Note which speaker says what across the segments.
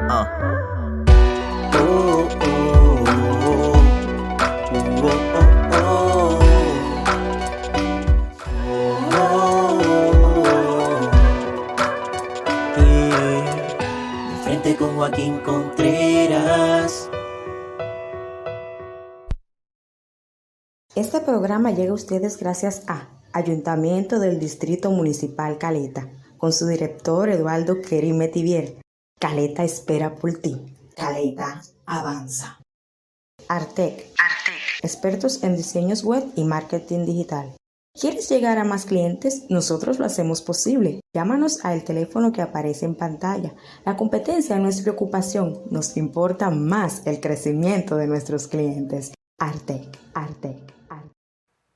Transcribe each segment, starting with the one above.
Speaker 1: Oh, oh, oh, oh, oh, oh. De frente con Joaquín Contreras.
Speaker 2: Este programa llega a ustedes gracias a Ayuntamiento del Distrito Municipal Caleta, con su director Eduardo Keri Metivier. Caleta espera por ti. Caleta avanza. Artec, expertos en diseños web y marketing digital. ¿Quieres llegar a más clientes? Nosotros lo hacemos posible. Llámanos al teléfono que aparece en pantalla. La competencia no es preocupación, nos importa más el crecimiento de nuestros clientes. Artec.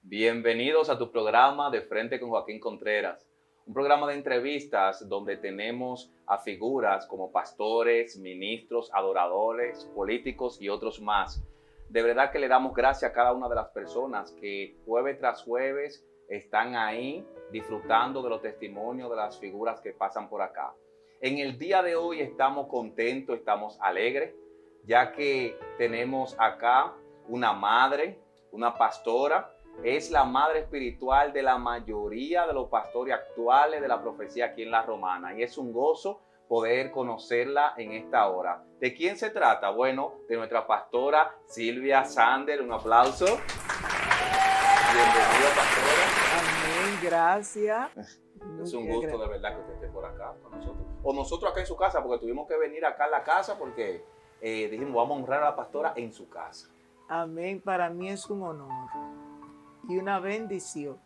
Speaker 3: Bienvenidos a tu programa De Frente con Joaquín Contreras, un programa de entrevistas donde tenemos a figuras como pastores, ministros, adoradores, políticos y otros más. De verdad que le damos gracias a cada una de las personas que jueves tras jueves están ahí disfrutando de los testimonios de las figuras que pasan por acá. En el día de hoy estamos contentos, estamos alegres, ya que tenemos acá una madre, una pastora. Es la madre espiritual de la mayoría de los pastores actuales de la profecía aquí en La Romana. Y es un gozo poder conocerla en esta hora. ¿De quién se trata? Bueno, de nuestra pastora Silvia Sander. Un aplauso. Bienvenida, pastora.
Speaker 4: Amén, gracias.
Speaker 3: Es un gusto de verdad que usted esté por acá con nosotros. O nosotros acá en su casa, porque tuvimos que venir acá a la casa porque dijimos, vamos a honrar a la pastora en su casa.
Speaker 4: Amén, para mí es un honor y una bendición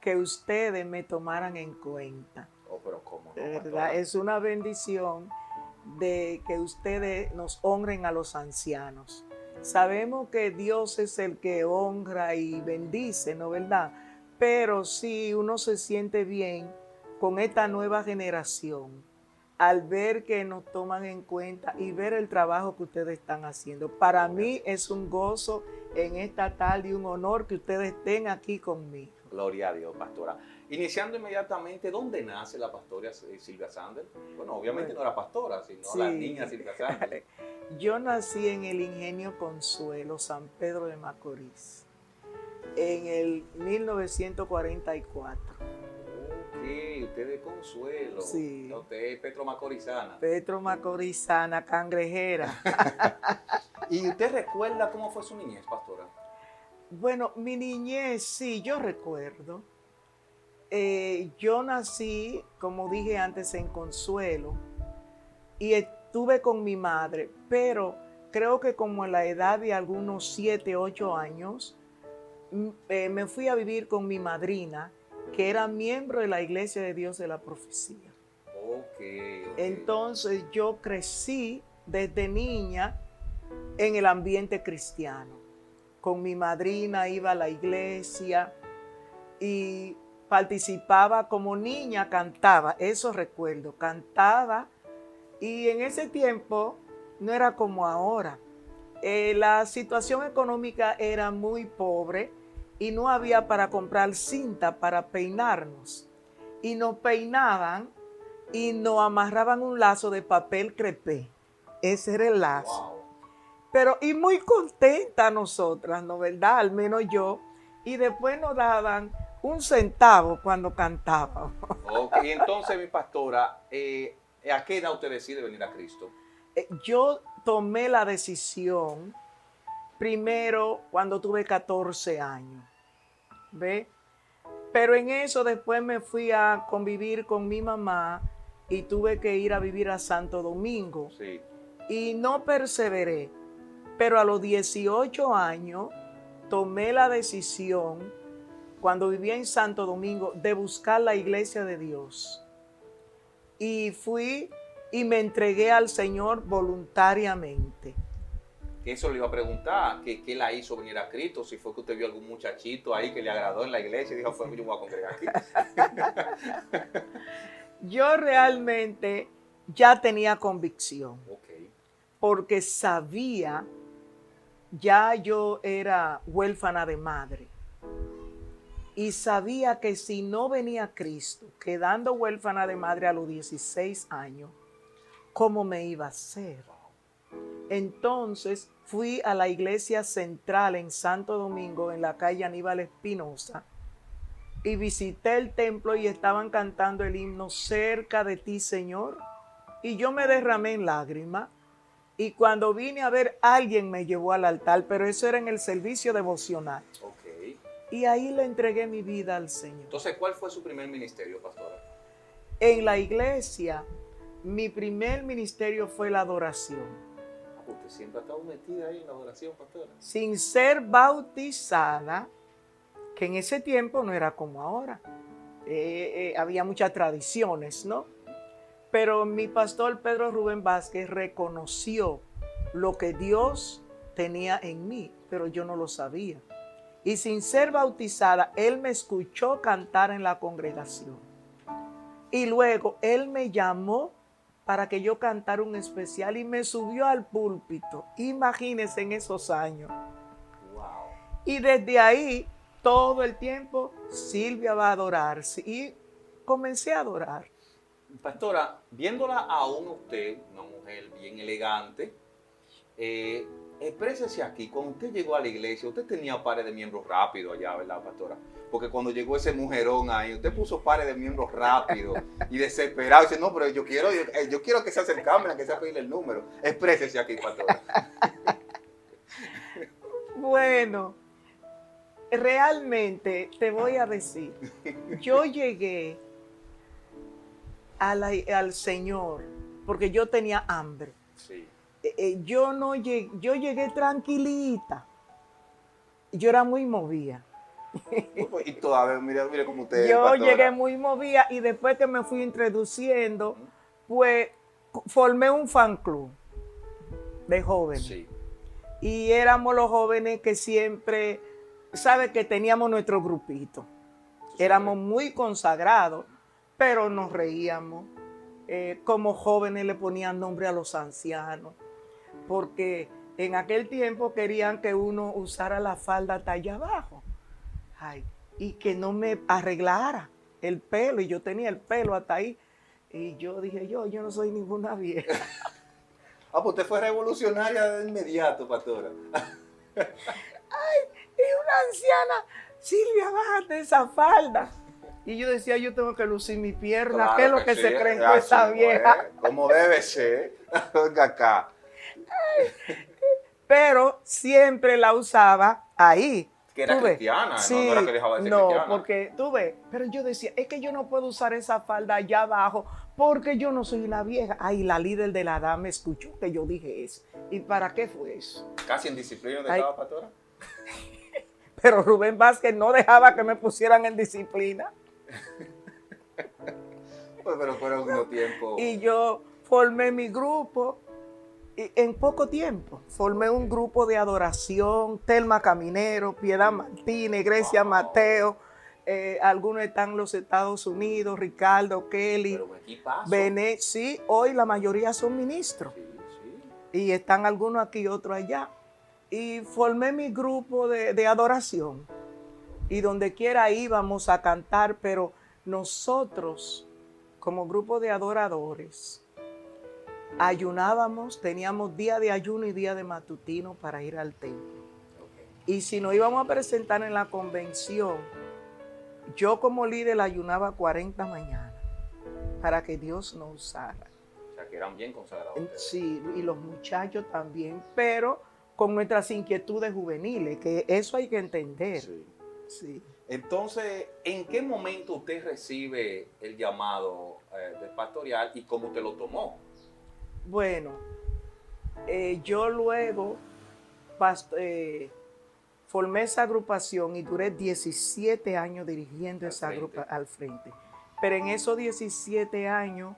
Speaker 4: que ustedes me tomaran en cuenta.
Speaker 3: Oh, pero ¿cómo no,
Speaker 4: ¿Verdad?
Speaker 3: pastora?
Speaker 4: Es una bendición de que ustedes nos honren a los ancianos. Sabemos que Dios es el que honra y bendice, ¿no verdad? Pero sí, uno se siente bien con esta nueva generación al ver que nos toman en cuenta y ver el trabajo que ustedes están haciendo. Para mí es un gozo en esta tarde y un honor que ustedes estén aquí conmigo.
Speaker 3: Gloria a Dios, pastora. Iniciando inmediatamente, ¿dónde nace la pastora Silvia Sander? Bueno, obviamente no era pastora, sino
Speaker 4: Sí.
Speaker 3: la niña Silvia Sander.
Speaker 4: Yo nací en el Ingenio Consuelo, San Pedro de Macorís, en el 1944.
Speaker 3: Ok, usted es Consuelo.
Speaker 4: Sí.
Speaker 3: Usted es Petro Macorizana.
Speaker 4: Petro Macorizana, cangrejera.
Speaker 3: ¿Y usted recuerda cómo fue su niñez, pastora?
Speaker 4: Bueno, mi niñez, sí, yo recuerdo. Yo nací, como dije antes, en Consuelo y estuve con mi madre, pero creo que como a la edad de algunos 7, 8 años, me fui a vivir con mi madrina, que era miembro de la Iglesia de Dios de la Profecía.
Speaker 3: Ok.
Speaker 4: Entonces yo crecí desde niña en el ambiente cristiano. Con mi madrina iba a la iglesia y participaba como niña, cantaba, eso recuerdo, cantaba. Y en ese tiempo no era como ahora. La situación económica era muy pobre y no había para comprar cinta para peinarnos. Y nos peinaban y nos amarraban un lazo de papel crepé. Ese era el lazo.
Speaker 3: Wow.
Speaker 4: Pero, y muy contenta nosotras, ¿no verdad? Al menos yo. Y después nos daban un centavo cuando cantábamos.
Speaker 3: Ok, entonces, mi pastora, ¿a qué edad usted decide venir a Cristo?
Speaker 4: Yo tomé la decisión primero cuando tuve 14 años. ¿Ve? Pero en eso después me fui a convivir con mi mamá y tuve que ir a vivir a Santo Domingo.
Speaker 3: Sí.
Speaker 4: Y no perseveré. Pero a los 18 años tomé la decisión, cuando vivía en Santo Domingo, de buscar la iglesia de Dios. Y fui y me entregué al Señor voluntariamente.
Speaker 3: Eso le iba a preguntar, ¿qué la hizo venir a Cristo? Si fue que usted vio algún muchachito ahí que le agradó en la iglesia y dijo, pues yo me voy a congregar aquí.
Speaker 4: Yo realmente ya tenía convicción,
Speaker 3: Ok.
Speaker 4: porque sabía, ya yo era huérfana de madre. Y sabía que si no venía Cristo, quedando huérfana de madre a los 16 años, cómo me iba a hacer. Entonces fui a la iglesia central en Santo Domingo, en la calle Aníbal Espinosa, y visité el templo y estaban cantando el himno Cerca de ti, Señor. Y yo me derramé en lágrimas. Y cuando vine a ver, alguien me llevó al altar, pero eso era en el servicio devocional.
Speaker 3: Ok.
Speaker 4: Y ahí le entregué mi vida al Señor.
Speaker 3: Entonces, ¿cuál fue su primer ministerio, pastora?
Speaker 4: En la iglesia, mi primer ministerio fue la adoración.
Speaker 3: Usted siempre ha estado metida ahí en la adoración, pastora.
Speaker 4: Sin ser bautizada, que en ese tiempo no era como ahora. Había muchas tradiciones, ¿no? Pero mi pastor Pedro Rubén Vázquez reconoció lo que Dios tenía en mí, pero yo no lo sabía. Y sin ser bautizada, él me escuchó cantar en la congregación. Y luego él me llamó para que yo cantara un especial y me subió al púlpito. Imagínense en esos años.
Speaker 3: Wow.
Speaker 4: Y desde ahí, todo el tiempo, Silvia va a adorar. Y comencé a adorar.
Speaker 3: Pastora, viéndola aún usted, una mujer bien elegante, exprésese aquí. Cuando usted llegó a la iglesia, usted tenía pares de miembros rápido allá, ¿verdad, pastora? Porque cuando llegó ese mujerón ahí, usted puso pares de miembros rápido y desesperado. Dice, no, pero yo quiero que se acercamen, que se pedirle el número. Exprésese aquí, pastora.
Speaker 4: Bueno, realmente te voy a decir, yo llegué al Señor porque yo tenía hambre.
Speaker 3: Sí.
Speaker 4: Yo llegué tranquilita. Yo era muy movida.
Speaker 3: Y todavía, mire cómo usted,
Speaker 4: Yo
Speaker 3: pastora.
Speaker 4: llegué muy movida y después que me fui introduciendo, pues formé un fan club de jóvenes.
Speaker 3: Sí.
Speaker 4: Y éramos los jóvenes que siempre, ¿sabe? Que teníamos nuestro grupito. Éramos muy consagrados, pero nos reíamos. Como jóvenes le ponían nombre a los ancianos, porque en aquel tiempo querían que uno usara la falda talla abajo. Ay, y que no me arreglara el pelo, y yo tenía el pelo hasta ahí. Y yo dije, yo no soy ninguna vieja.
Speaker 3: Ah, pues usted fue revolucionaria de inmediato, pastora.
Speaker 4: Y una anciana, Silvia, bájate esa falda. Y yo decía, yo tengo que lucir mi pierna.
Speaker 3: Claro
Speaker 4: ¿Qué es lo que
Speaker 3: sí,
Speaker 4: se creen
Speaker 3: así
Speaker 4: con esa vieja?
Speaker 3: es, como debe ser. Venga acá.
Speaker 4: Pero siempre la usaba ahí.
Speaker 3: Que era
Speaker 4: ¿Tú ves?
Speaker 3: cristiana,
Speaker 4: Sí,
Speaker 3: no era que dejaba de ser
Speaker 4: no,
Speaker 3: cristiana.
Speaker 4: porque tú ves, pero yo decía, es que yo no puedo usar esa falda allá abajo porque yo no soy una vieja. Ay, la líder de la edad me escuchó que yo dije eso. ¿Y para qué fue eso?
Speaker 3: Casi en disciplina de
Speaker 4: Ay.
Speaker 3: estaba, pastora.
Speaker 4: Pero Rubén Vázquez no dejaba que me pusieran en disciplina.
Speaker 3: Pues, pero fueron unos tiempos.
Speaker 4: Y yo formé mi grupo. Y en poco tiempo formé un grupo de adoración, Telma Caminero, Piedad Martínez, Grecia
Speaker 3: Wow.
Speaker 4: Mateo, algunos están en los Estados Unidos, Ricardo, Kelly,
Speaker 3: Pero un equipazo.
Speaker 4: Benet, sí, hoy la mayoría son ministros
Speaker 3: Sí, sí.
Speaker 4: y están algunos aquí, otros allá. Y formé mi grupo de adoración y donde quiera íbamos a cantar, pero nosotros como grupo de adoradores ayunábamos, teníamos día de ayuno y día de matutino para ir al templo. Y si nos íbamos a presentar en la convención, yo como líder ayunaba 40 mañanas para que Dios nos usara.
Speaker 3: O sea, que eran bien consagrados. ustedes.
Speaker 4: Sí, y los muchachos también, pero con nuestras inquietudes juveniles, que eso hay que entender.
Speaker 3: Sí.
Speaker 4: Sí.
Speaker 3: Entonces, ¿en qué momento usted recibe el llamado del pastoral y cómo usted lo tomó?
Speaker 4: Bueno, yo luego formé esa agrupación y duré 17 años dirigiendo esa agrupación al frente. Pero en esos 17 años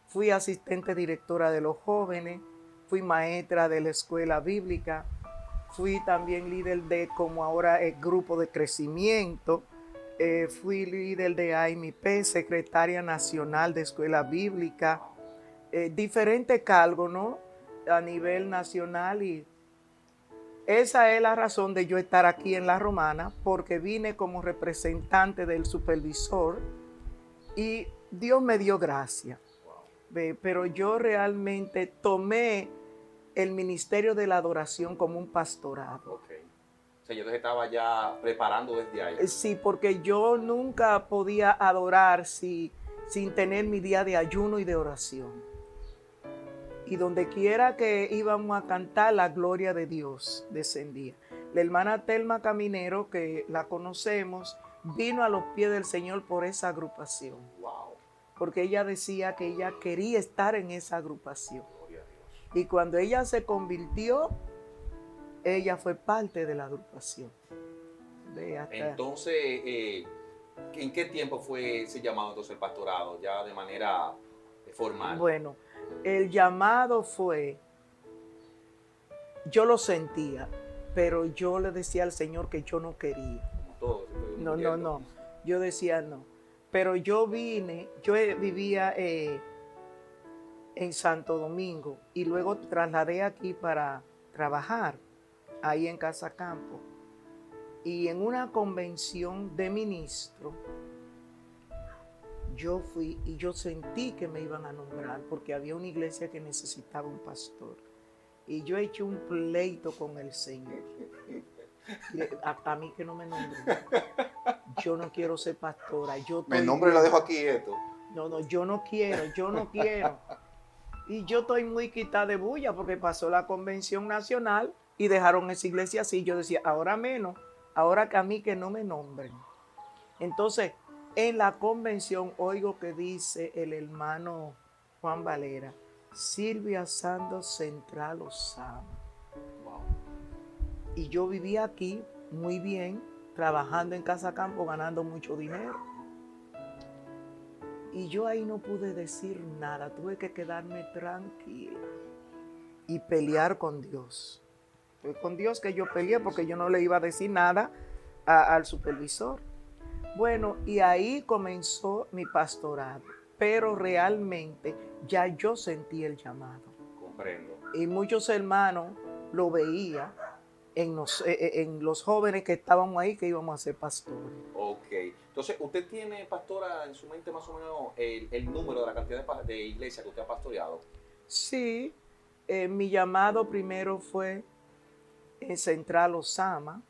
Speaker 4: fui asistente directora de los jóvenes, fui maestra de la escuela bíblica, fui también líder de, como ahora, el grupo de crecimiento, fui líder de AMP, secretaria nacional de escuela bíblica, diferentes cargos, ¿no? A nivel nacional, y esa es la razón de yo estar aquí en La Romana, porque vine como representante del supervisor y Dios me dio gracia. Pero yo realmente tomé el ministerio de la adoración como un pastorado.
Speaker 3: Ok. O sea, yo te estaba ya preparando desde ahí.
Speaker 4: Sí, porque yo nunca podía adorar sin tener mi día de ayuno y de oración. Y donde quiera que íbamos a cantar, la gloria de Dios descendía. La hermana Telma Caminero, que la conocemos, vino a los pies del Señor por esa agrupación.
Speaker 3: Wow.
Speaker 4: Porque ella decía que ella quería estar en esa agrupación.
Speaker 3: Gloria a Dios.
Speaker 4: Y cuando ella se convirtió, ella fue parte de la agrupación.
Speaker 3: Entonces, ¿en qué tiempo fue ese llamado entonces el pastorado? Ya de manera formal.
Speaker 4: Bueno, el llamado fue, yo lo sentía, pero yo le decía al Señor que yo no quería.
Speaker 3: Como todo,
Speaker 4: No. Yo decía no. Pero yo vivía en Santo Domingo y luego trasladé aquí para trabajar ahí en Casa Campo. Y en una convención de ministros, yo fui y yo sentí que me iban a nombrar porque había una iglesia que necesitaba un pastor. Y yo eché un pleito con el Señor. A mí que no me nombren. Yo no quiero ser pastora.
Speaker 3: Me nombre y la dejo aquí esto.
Speaker 4: No, yo no quiero. Y yo estoy muy quitada de bulla porque pasó la convención nacional y dejaron esa iglesia así. Yo decía, ahora menos, ahora que a mí que no me nombren. Entonces, en la convención oigo que dice el hermano Juan Valera, Silvia Santos Central Osama.
Speaker 3: Wow.
Speaker 4: Y yo vivía aquí muy bien, trabajando en Casa Campo, ganando mucho dinero. Y yo ahí no pude decir nada, tuve que quedarme tranquila y pelear con Dios. Fue con Dios que yo peleé porque yo no le iba a decir nada al supervisor. Bueno, y ahí comenzó mi pastorado, pero realmente ya yo sentí el llamado.
Speaker 3: Comprendo.
Speaker 4: Y muchos hermanos lo veían en los jóvenes que estábamos ahí, que íbamos a ser pastores.
Speaker 3: Ok. Entonces, ¿usted tiene, pastora, en su mente más o menos el número de la cantidad de iglesias que usted ha pastoreado?
Speaker 4: Sí, mi llamado primero fue en Central Osama.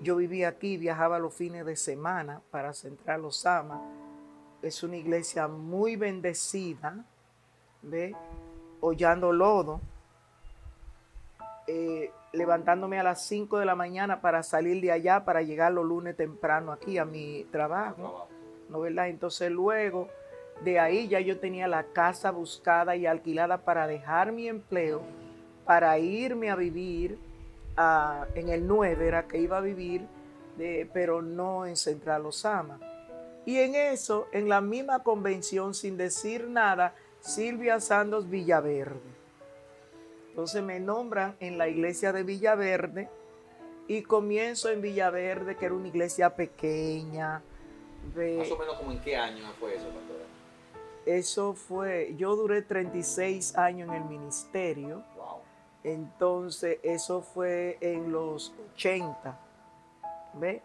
Speaker 4: Yo vivía aquí, viajaba los fines de semana para Central Osama. Es una iglesia muy bendecida, ¿ve? Hollando lodo. Levantándome a las 5 de la mañana para salir de allá, para llegar los lunes temprano aquí a mi trabajo, ¿no, verdad? Entonces luego de ahí ya yo tenía la casa buscada y alquilada para dejar mi empleo, para irme a vivir en el 9, era que iba a vivir, pero no en Central Osama. Y en eso, en la misma convención, sin decir nada, Silvia Santos Villaverde. Entonces me nombran en la iglesia de Villaverde y comienzo en Villaverde, que era una iglesia pequeña.
Speaker 3: Más o menos, ¿como en qué año fue eso, pastora?
Speaker 4: Eso fue, yo duré 36 años en el ministerio.
Speaker 3: Wow.
Speaker 4: Entonces eso fue en los 80. ¿Ve?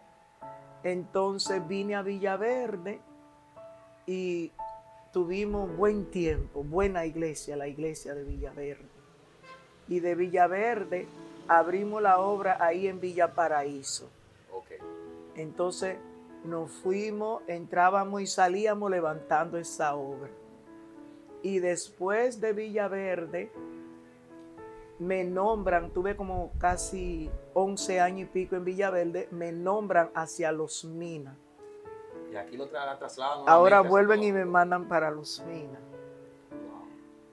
Speaker 4: Entonces vine a Villaverde y tuvimos buen tiempo, buena iglesia, la iglesia de Villaverde. Y de Villaverde abrimos la obra ahí en Villa Paraíso.
Speaker 3: Okay.
Speaker 4: Entonces nos fuimos, entrábamos y salíamos levantando esa obra. Y después de Villaverde me nombran, tuve como casi 11 años y pico en Villaverde, me nombran hacia Los Minas.
Speaker 3: Y aquí lo trasladan.
Speaker 4: Ahora vuelven y me mandan para Los Minas.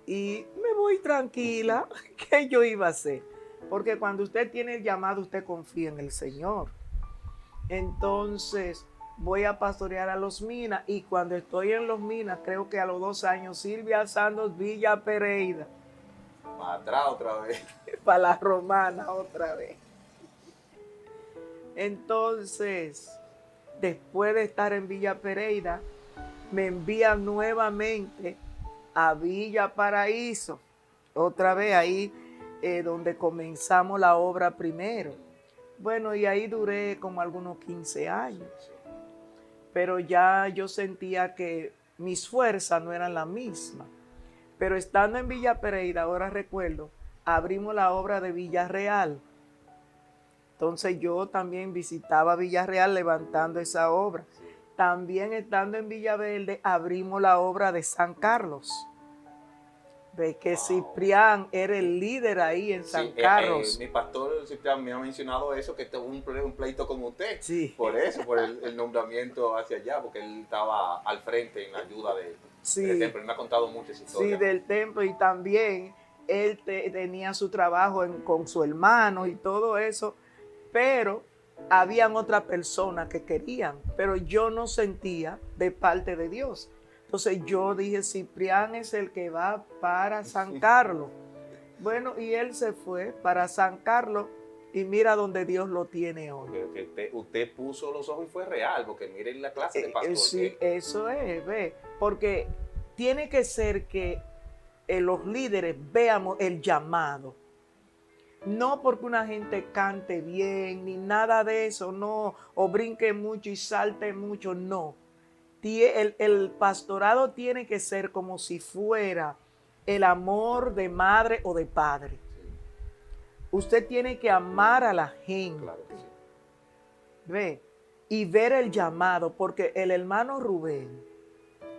Speaker 4: Y me voy tranquila. ¿Qué yo iba a hacer? Porque cuando usted tiene el llamado, usted confía en el Señor. Entonces voy a pastorear a Los Minas. Y cuando estoy en Los Minas, creo que a los 2 años, Silvia Santos Villa Pereira.
Speaker 3: Para atrás otra vez.
Speaker 4: Para la Romana otra vez. Entonces, después de estar en Villa Pereira, me envían nuevamente a Villa Paraíso, otra vez ahí donde comenzamos la obra primero. Bueno, y ahí duré como algunos 15 años, pero ya yo sentía que mis fuerzas no eran las mismas. Pero estando en Villa Pereira, ahora recuerdo, abrimos la obra de Villarreal. Entonces yo también visitaba Villarreal levantando esa obra. También estando en Villaverde, abrimos la obra de San Carlos. Ve que Ciprián era el líder ahí en San Carlos.
Speaker 3: Mi pastor Ciprián me ha mencionado eso, que tuvo un pleito con usted.
Speaker 4: Sí.
Speaker 3: Por eso, por el nombramiento hacia allá, porque él estaba al frente en la ayuda del templo. Él me ha contado muchas historias.
Speaker 4: Sí, del templo, y también él tenía su trabajo con su hermano y todo eso, pero habían otras personas que querían, pero yo no sentía de parte de Dios. Entonces yo dije, Ciprián es el que va para San Carlos. Bueno, y él se fue para San Carlos y mira donde Dios lo tiene hoy.
Speaker 3: Que usted puso los ojos y fue real, porque miren la clase de pastor.
Speaker 4: Sí, eso es, ve, porque tiene que ser que los líderes veamos el llamado. No porque una gente cante bien, ni nada de eso, no, o brinque mucho y salte mucho, no. El pastorado tiene que ser como si fuera el amor de madre o de padre. Usted tiene que amar a la gente.
Speaker 3: Claro que sí.
Speaker 4: Ve, y ver el llamado, porque el hermano Rubén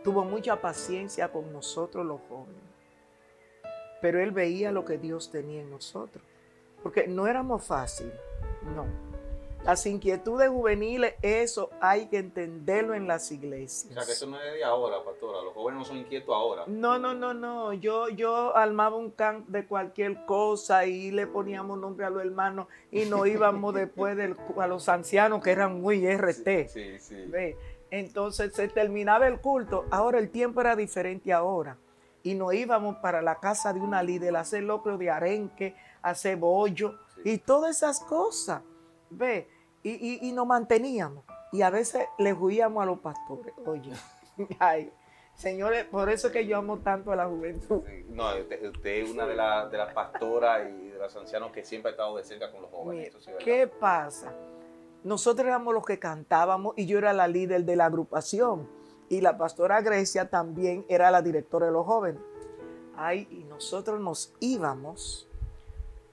Speaker 4: tuvo mucha paciencia con nosotros los jóvenes. Pero él veía lo que Dios tenía en nosotros. Porque no éramos fáciles, no. Las inquietudes juveniles, eso hay que entenderlo en las iglesias.
Speaker 3: O sea, que eso no es de ahora, pastora. Los jóvenes no son inquietos ahora.
Speaker 4: No. Yo armaba un camp de cualquier cosa y le poníamos nombre a los hermanos y nos íbamos después a los ancianos que eran muy RT.
Speaker 3: Sí.
Speaker 4: ¿Ve? Entonces se terminaba el culto. Ahora el tiempo era diferente ahora. Y nos íbamos para la casa de una líder a hacer locro de arenque, a hacer bollo y todas esas cosas. Ve, y nos manteníamos. Y a veces le huíamos a los pastores. Oye, ay, señores, por eso es que yo amo tanto a la juventud.
Speaker 3: No, usted es una de las pastoras y de los ancianos que siempre ha estado de cerca con los jóvenes. Eso sí,
Speaker 4: ¿qué pasa? Nosotros éramos los que cantábamos y yo era la líder de la agrupación. Y la pastora Grecia también era la directora de los jóvenes. Ay, y nosotros nos íbamos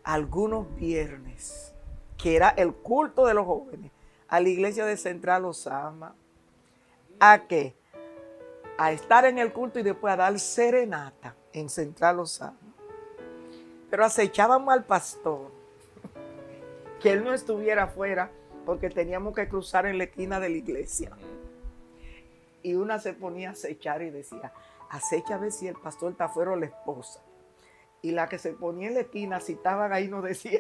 Speaker 4: algunos viernes, que era el culto de los jóvenes, a la iglesia de Central Osama. ¿A qué? A estar en el culto y después a dar serenata en Central Osama. Pero acechábamos al pastor, que él no estuviera afuera, porque teníamos que cruzar en la esquina de la iglesia. Y una se ponía a acechar y decía, acecha a ver si el pastor está afuera o la esposa. Y la que se ponía en la esquina, si estaban ahí, no decía,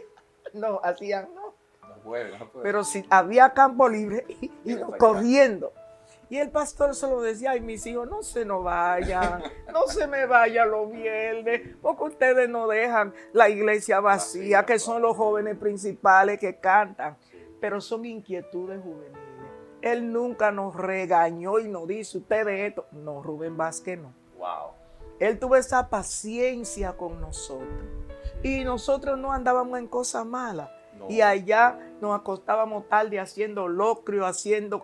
Speaker 4: no, hacían no.
Speaker 3: No puede.
Speaker 4: Pero si había campo libre, iban corriendo. Y el pastor se lo decía, ay, mis hijos, no se nos vayan, no se me vayan los viernes, porque ustedes no dejan la iglesia vacía, que son los jóvenes principales que cantan. Pero son inquietudes juveniles. Él nunca nos regañó y nos dice, ustedes esto. No, Rubén Vázquez no.
Speaker 3: Wow.
Speaker 4: Él tuvo esa paciencia con nosotros. Y nosotros no andábamos en cosas malas. No. Y allá nos acostábamos tarde haciendo locrio,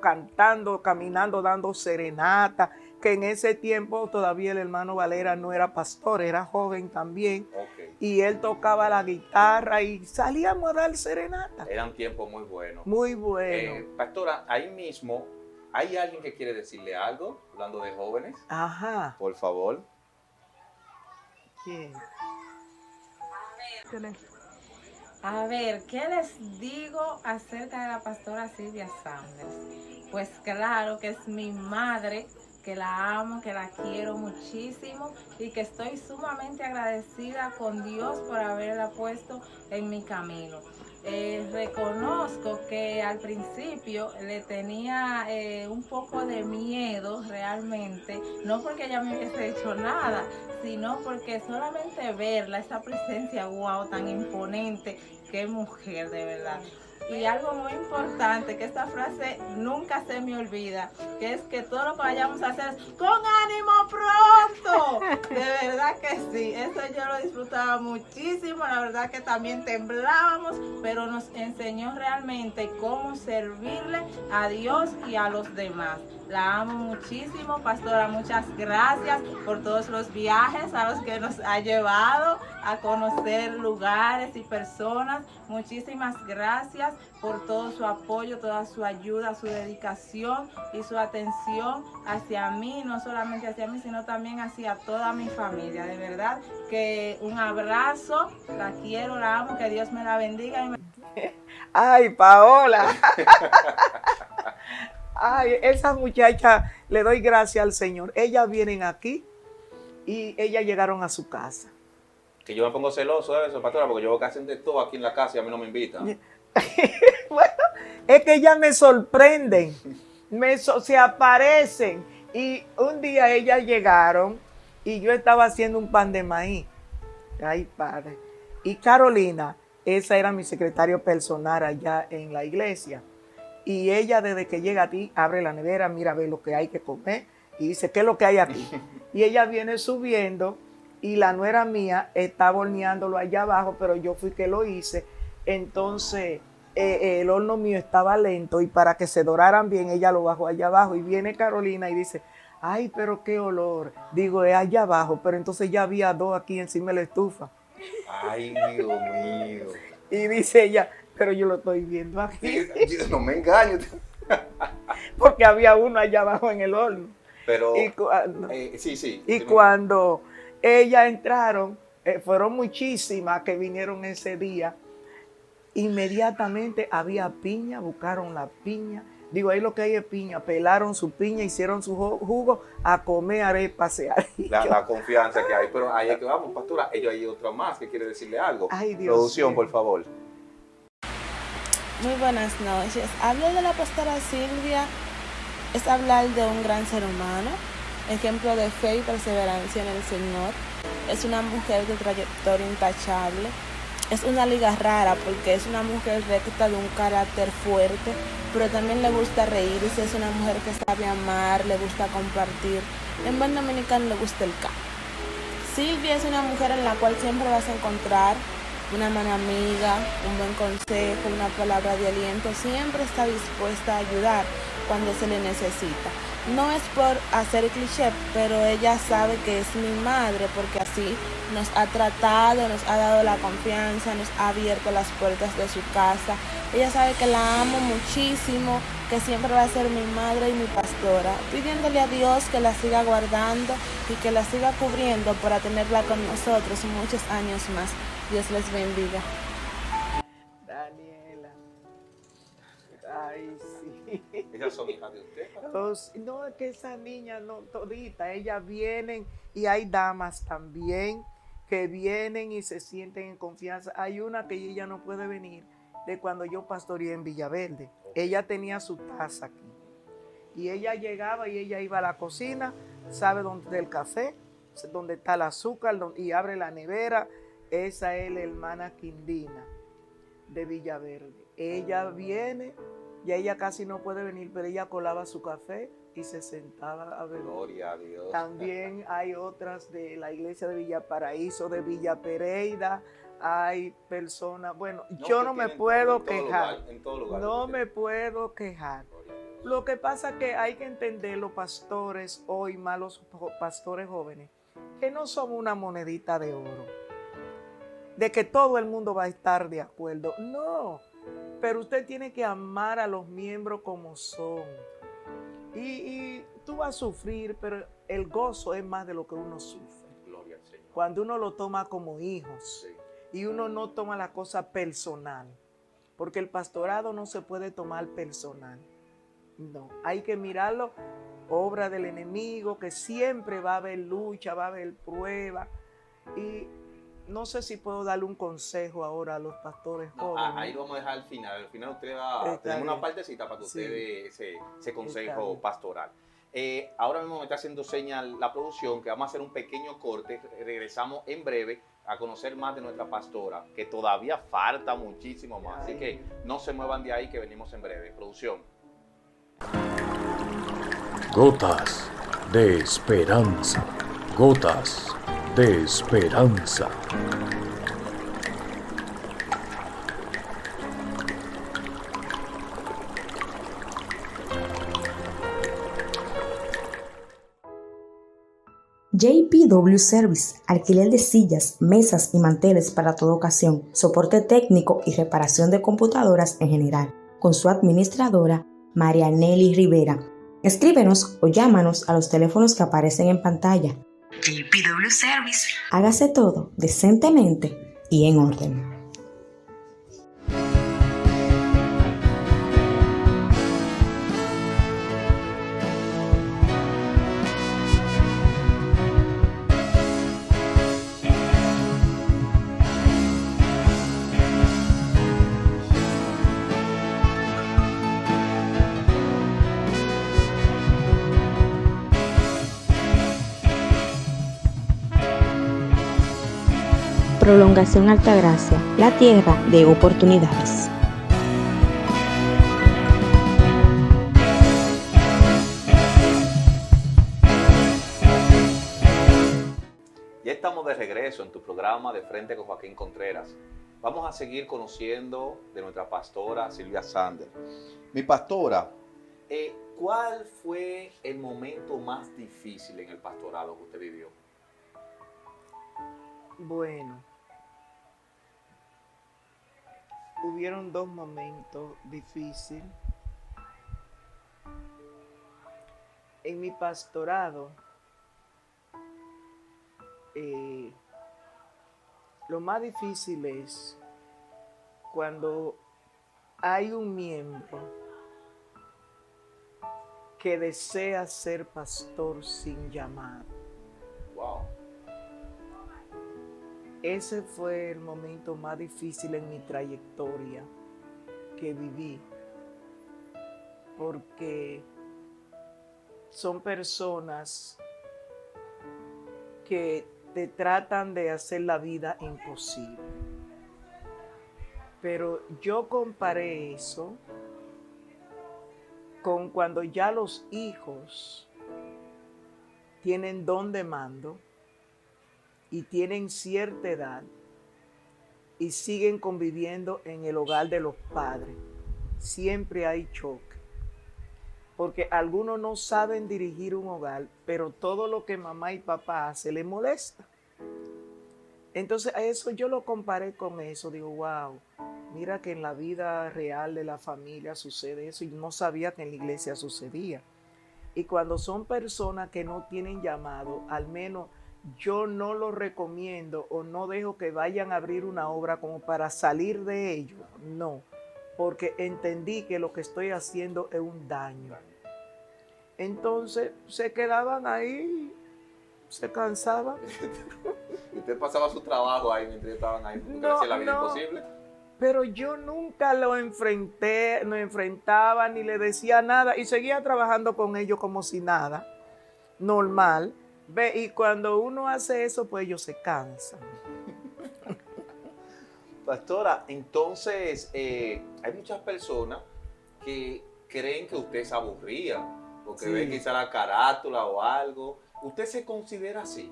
Speaker 4: cantando, caminando, dando serenata. Que en ese tiempo todavía el hermano Valera no era pastor, era joven también.
Speaker 3: Okay.
Speaker 4: Y él tocaba la guitarra y salíamos a dar serenata.
Speaker 3: Era un tiempo muy bueno.
Speaker 4: Muy bueno.
Speaker 3: Pastora, ahí mismo, ¿hay alguien que quiere decirle algo, hablando de jóvenes?
Speaker 4: Ajá.
Speaker 3: Por favor.
Speaker 4: ¿Quién?
Speaker 5: A ver, ¿qué les digo acerca de la pastora Silvia Sanders? Pues claro que es mi madre, que la amo, que la quiero muchísimo y que estoy sumamente agradecida con Dios por haberla puesto en mi camino. Reconozco que al principio le tenía un poco de miedo realmente, no porque ella me hubiese hecho nada, sino porque solamente verla, esa presencia, wow, tan imponente, qué mujer de verdad. Y algo muy importante, que esta frase nunca se me olvida, que es que todo lo que vayamos a hacer es con ánimo pronto. De verdad que sí, eso yo lo disfrutaba muchísimo, la verdad que también temblábamos, pero nos enseñó realmente cómo servirle a Dios y a los demás. La amo muchísimo, pastora, muchas gracias por todos los viajes a los que nos ha llevado a conocer lugares y personas. Muchísimas gracias por todo su apoyo, toda su ayuda, su dedicación y su atención hacia mí, no solamente hacia mí, sino también hacia toda mi familia. De verdad que un abrazo, la quiero, la amo, que Dios me la bendiga.
Speaker 4: Ay, Paola. Ay, esas muchachas, le doy gracias al Señor. Ellas vienen aquí y ellas llegaron a su casa.
Speaker 3: Que yo me pongo celoso de eso, pastora, porque yo casi de todo aquí en la casa y a mí no me invitan.
Speaker 4: Bueno, es que ellas me sorprenden, se aparecen. Y un día ellas llegaron y yo estaba haciendo un pan de maíz. Ay, padre. Y Carolina, esa era mi secretario personal allá en la iglesia. Y ella, desde que llega a ti, abre la nevera, mira, ve lo que hay que comer y dice, ¿qué es lo que hay aquí? Y ella viene subiendo y la nuera mía está horneándolo allá abajo, pero yo fui que lo hice. Entonces, el horno mío estaba lento y para que se doraran bien, ella lo bajó allá abajo. Y viene Carolina y dice, ay, pero qué olor. Digo, es allá abajo, pero entonces ya había dos aquí encima de la estufa.
Speaker 3: Ay, Dios mío.
Speaker 4: Y dice ella, pero yo lo estoy viendo aquí.
Speaker 3: No me engaño.
Speaker 4: Porque había uno allá abajo en el horno.
Speaker 3: Pero,
Speaker 4: sí. Y cuando ellas entraron, fueron muchísimas que vinieron ese día, inmediatamente había piña, buscaron la piña. Digo, ahí lo que hay es piña. Pelaron su piña, hicieron su jugo, a comer arepas.
Speaker 3: La confianza que hay. Pero ahí es que vamos, pastora. Ellos hay otra más que quiere decirle algo.
Speaker 4: Ay, Dios
Speaker 3: Producción,
Speaker 4: mío.
Speaker 3: por favor.
Speaker 6: Muy buenas noches. Hablar de la pastora Silvia es hablar de un gran ser humano, ejemplo de fe y perseverancia en el Señor. Es una mujer de trayectoria intachable. Es una liga rara porque es una mujer recta de un carácter fuerte, pero también le gusta reírse. Es una mujer que sabe amar, le gusta compartir. En buen dominicano le gusta el campo. Silvia es una mujer en la cual siempre vas a encontrar una mano amiga, un buen consejo, una palabra de aliento. Siempre está dispuesta a ayudar cuando se le necesita. No es por hacer cliché, pero ella sabe que es mi madre porque así nos ha tratado, nos ha dado la confianza, nos ha abierto las puertas de su casa. Ella sabe que la amo muchísimo, que siempre va a ser mi madre y mi pastora, pidiéndole a Dios que la siga guardando y que la siga cubriendo para tenerla con nosotros muchos años más. Dios les bendiga.
Speaker 4: Daniela. Ay, sí.
Speaker 3: ¿Ellas son hijas de usted?
Speaker 4: No, es que esa niña, no, todita, ellas vienen y hay damas también que vienen y se sienten en confianza. Hay una que ella no puede venir de cuando yo pastoreé en Villaverde. Ella tenía su taza aquí y ella llegaba y ella iba a la cocina, sabe dónde está el café, dónde está el azúcar y abre la nevera. Esa es la hermana Quindina de Villaverde. Ella viene, ya ella casi no puede venir, pero ella colaba su café y se sentaba a beber.
Speaker 3: Gloria a Dios.
Speaker 4: También hay otras de la iglesia de Villaparaíso, de Villa Pereira. Hay personas, bueno, yo no me puedo quejar.
Speaker 3: En todo lugar.
Speaker 4: No me puedo quejar. Lo que pasa es que hay que entender los pastores hoy, más los pastores jóvenes, que no son una monedita de oro, de que todo el mundo va a estar de acuerdo. No, pero usted tiene que amar a los miembros como son. Y tú vas a sufrir, pero el gozo es más de lo que uno sufre.
Speaker 3: Gloria al Señor.
Speaker 4: Cuando uno lo toma como hijos,
Speaker 3: Sí.
Speaker 4: y uno no toma la cosa personal, porque el pastorado no se puede tomar personal. No, hay que mirarlo, obra del enemigo, que siempre va a haber lucha, va a haber prueba. Y no sé si puedo darle un consejo ahora a los pastores jóvenes.
Speaker 3: Ahí lo vamos a dejar al final. Al final usted va,
Speaker 4: Está
Speaker 3: tenemos
Speaker 4: bien.
Speaker 3: una partecita para que usted dé ese
Speaker 4: Está
Speaker 3: consejo
Speaker 4: bien.
Speaker 3: pastoral. Ahora mismo me está haciendo señal la producción que vamos a hacer un pequeño corte. Regresamos en breve a conocer más de nuestra pastora, que todavía falta muchísimo más. Así que no se muevan de ahí, que venimos en breve. Producción.
Speaker 7: Gotas de esperanza. Gotas de esperanza.
Speaker 2: JPW Service, alquiler de sillas, mesas y manteles para toda ocasión, soporte técnico y reparación de computadoras en general, con su administradora María Nelly Rivera. Escríbenos o llámanos a los teléfonos que aparecen en pantalla. JPW Service. Hágase todo decentemente y en orden. Prolongación Altagracia, la tierra de oportunidades.
Speaker 3: Ya estamos de regreso en tu programa de Frente con Joaquín Contreras. Vamos a seguir conociendo de nuestra pastora Silvia Sanders. Mi pastora, ¿cuál fue el momento más difícil en el pastorado que usted vivió?
Speaker 4: Bueno, hubieron dos momentos difíciles. En mi pastorado, lo más difícil es cuando hay un miembro que desea ser pastor sin llamado.
Speaker 3: Wow.
Speaker 4: Ese fue el momento más difícil en mi trayectoria que viví, porque son personas que te tratan de hacer la vida imposible. Pero yo comparé eso con cuando ya los hijos tienen don de mando y tienen cierta edad y siguen conviviendo en el hogar de los padres. Siempre hay choque, porque algunos no saben dirigir un hogar, pero todo lo que mamá y papá hacen les molesta. Entonces a eso yo lo comparé con eso, digo, wow, mira que en la vida real de la familia sucede eso y no sabía que en la iglesia sucedía. Y cuando son personas que no tienen llamado, al menos yo no lo recomiendo o no dejo que vayan a abrir una obra como para salir de ello, no, porque entendí que lo que estoy haciendo es un daño. Entonces se quedaban ahí, se cansaban.
Speaker 3: ¿Y usted pasaba su trabajo ahí mientras estaban ahí? ¿Porque hacía la vida imposible?
Speaker 4: Pero yo nunca lo enfrenté, no enfrentaba ni le decía nada y seguía trabajando con ellos como si nada, normal. Ve, y cuando uno hace eso, pues ellos se cansan.
Speaker 3: Pastora, entonces hay muchas personas que creen que usted se aburría, porque
Speaker 4: Sí.
Speaker 3: ven quizá la carátula o algo. ¿Usted se considera así?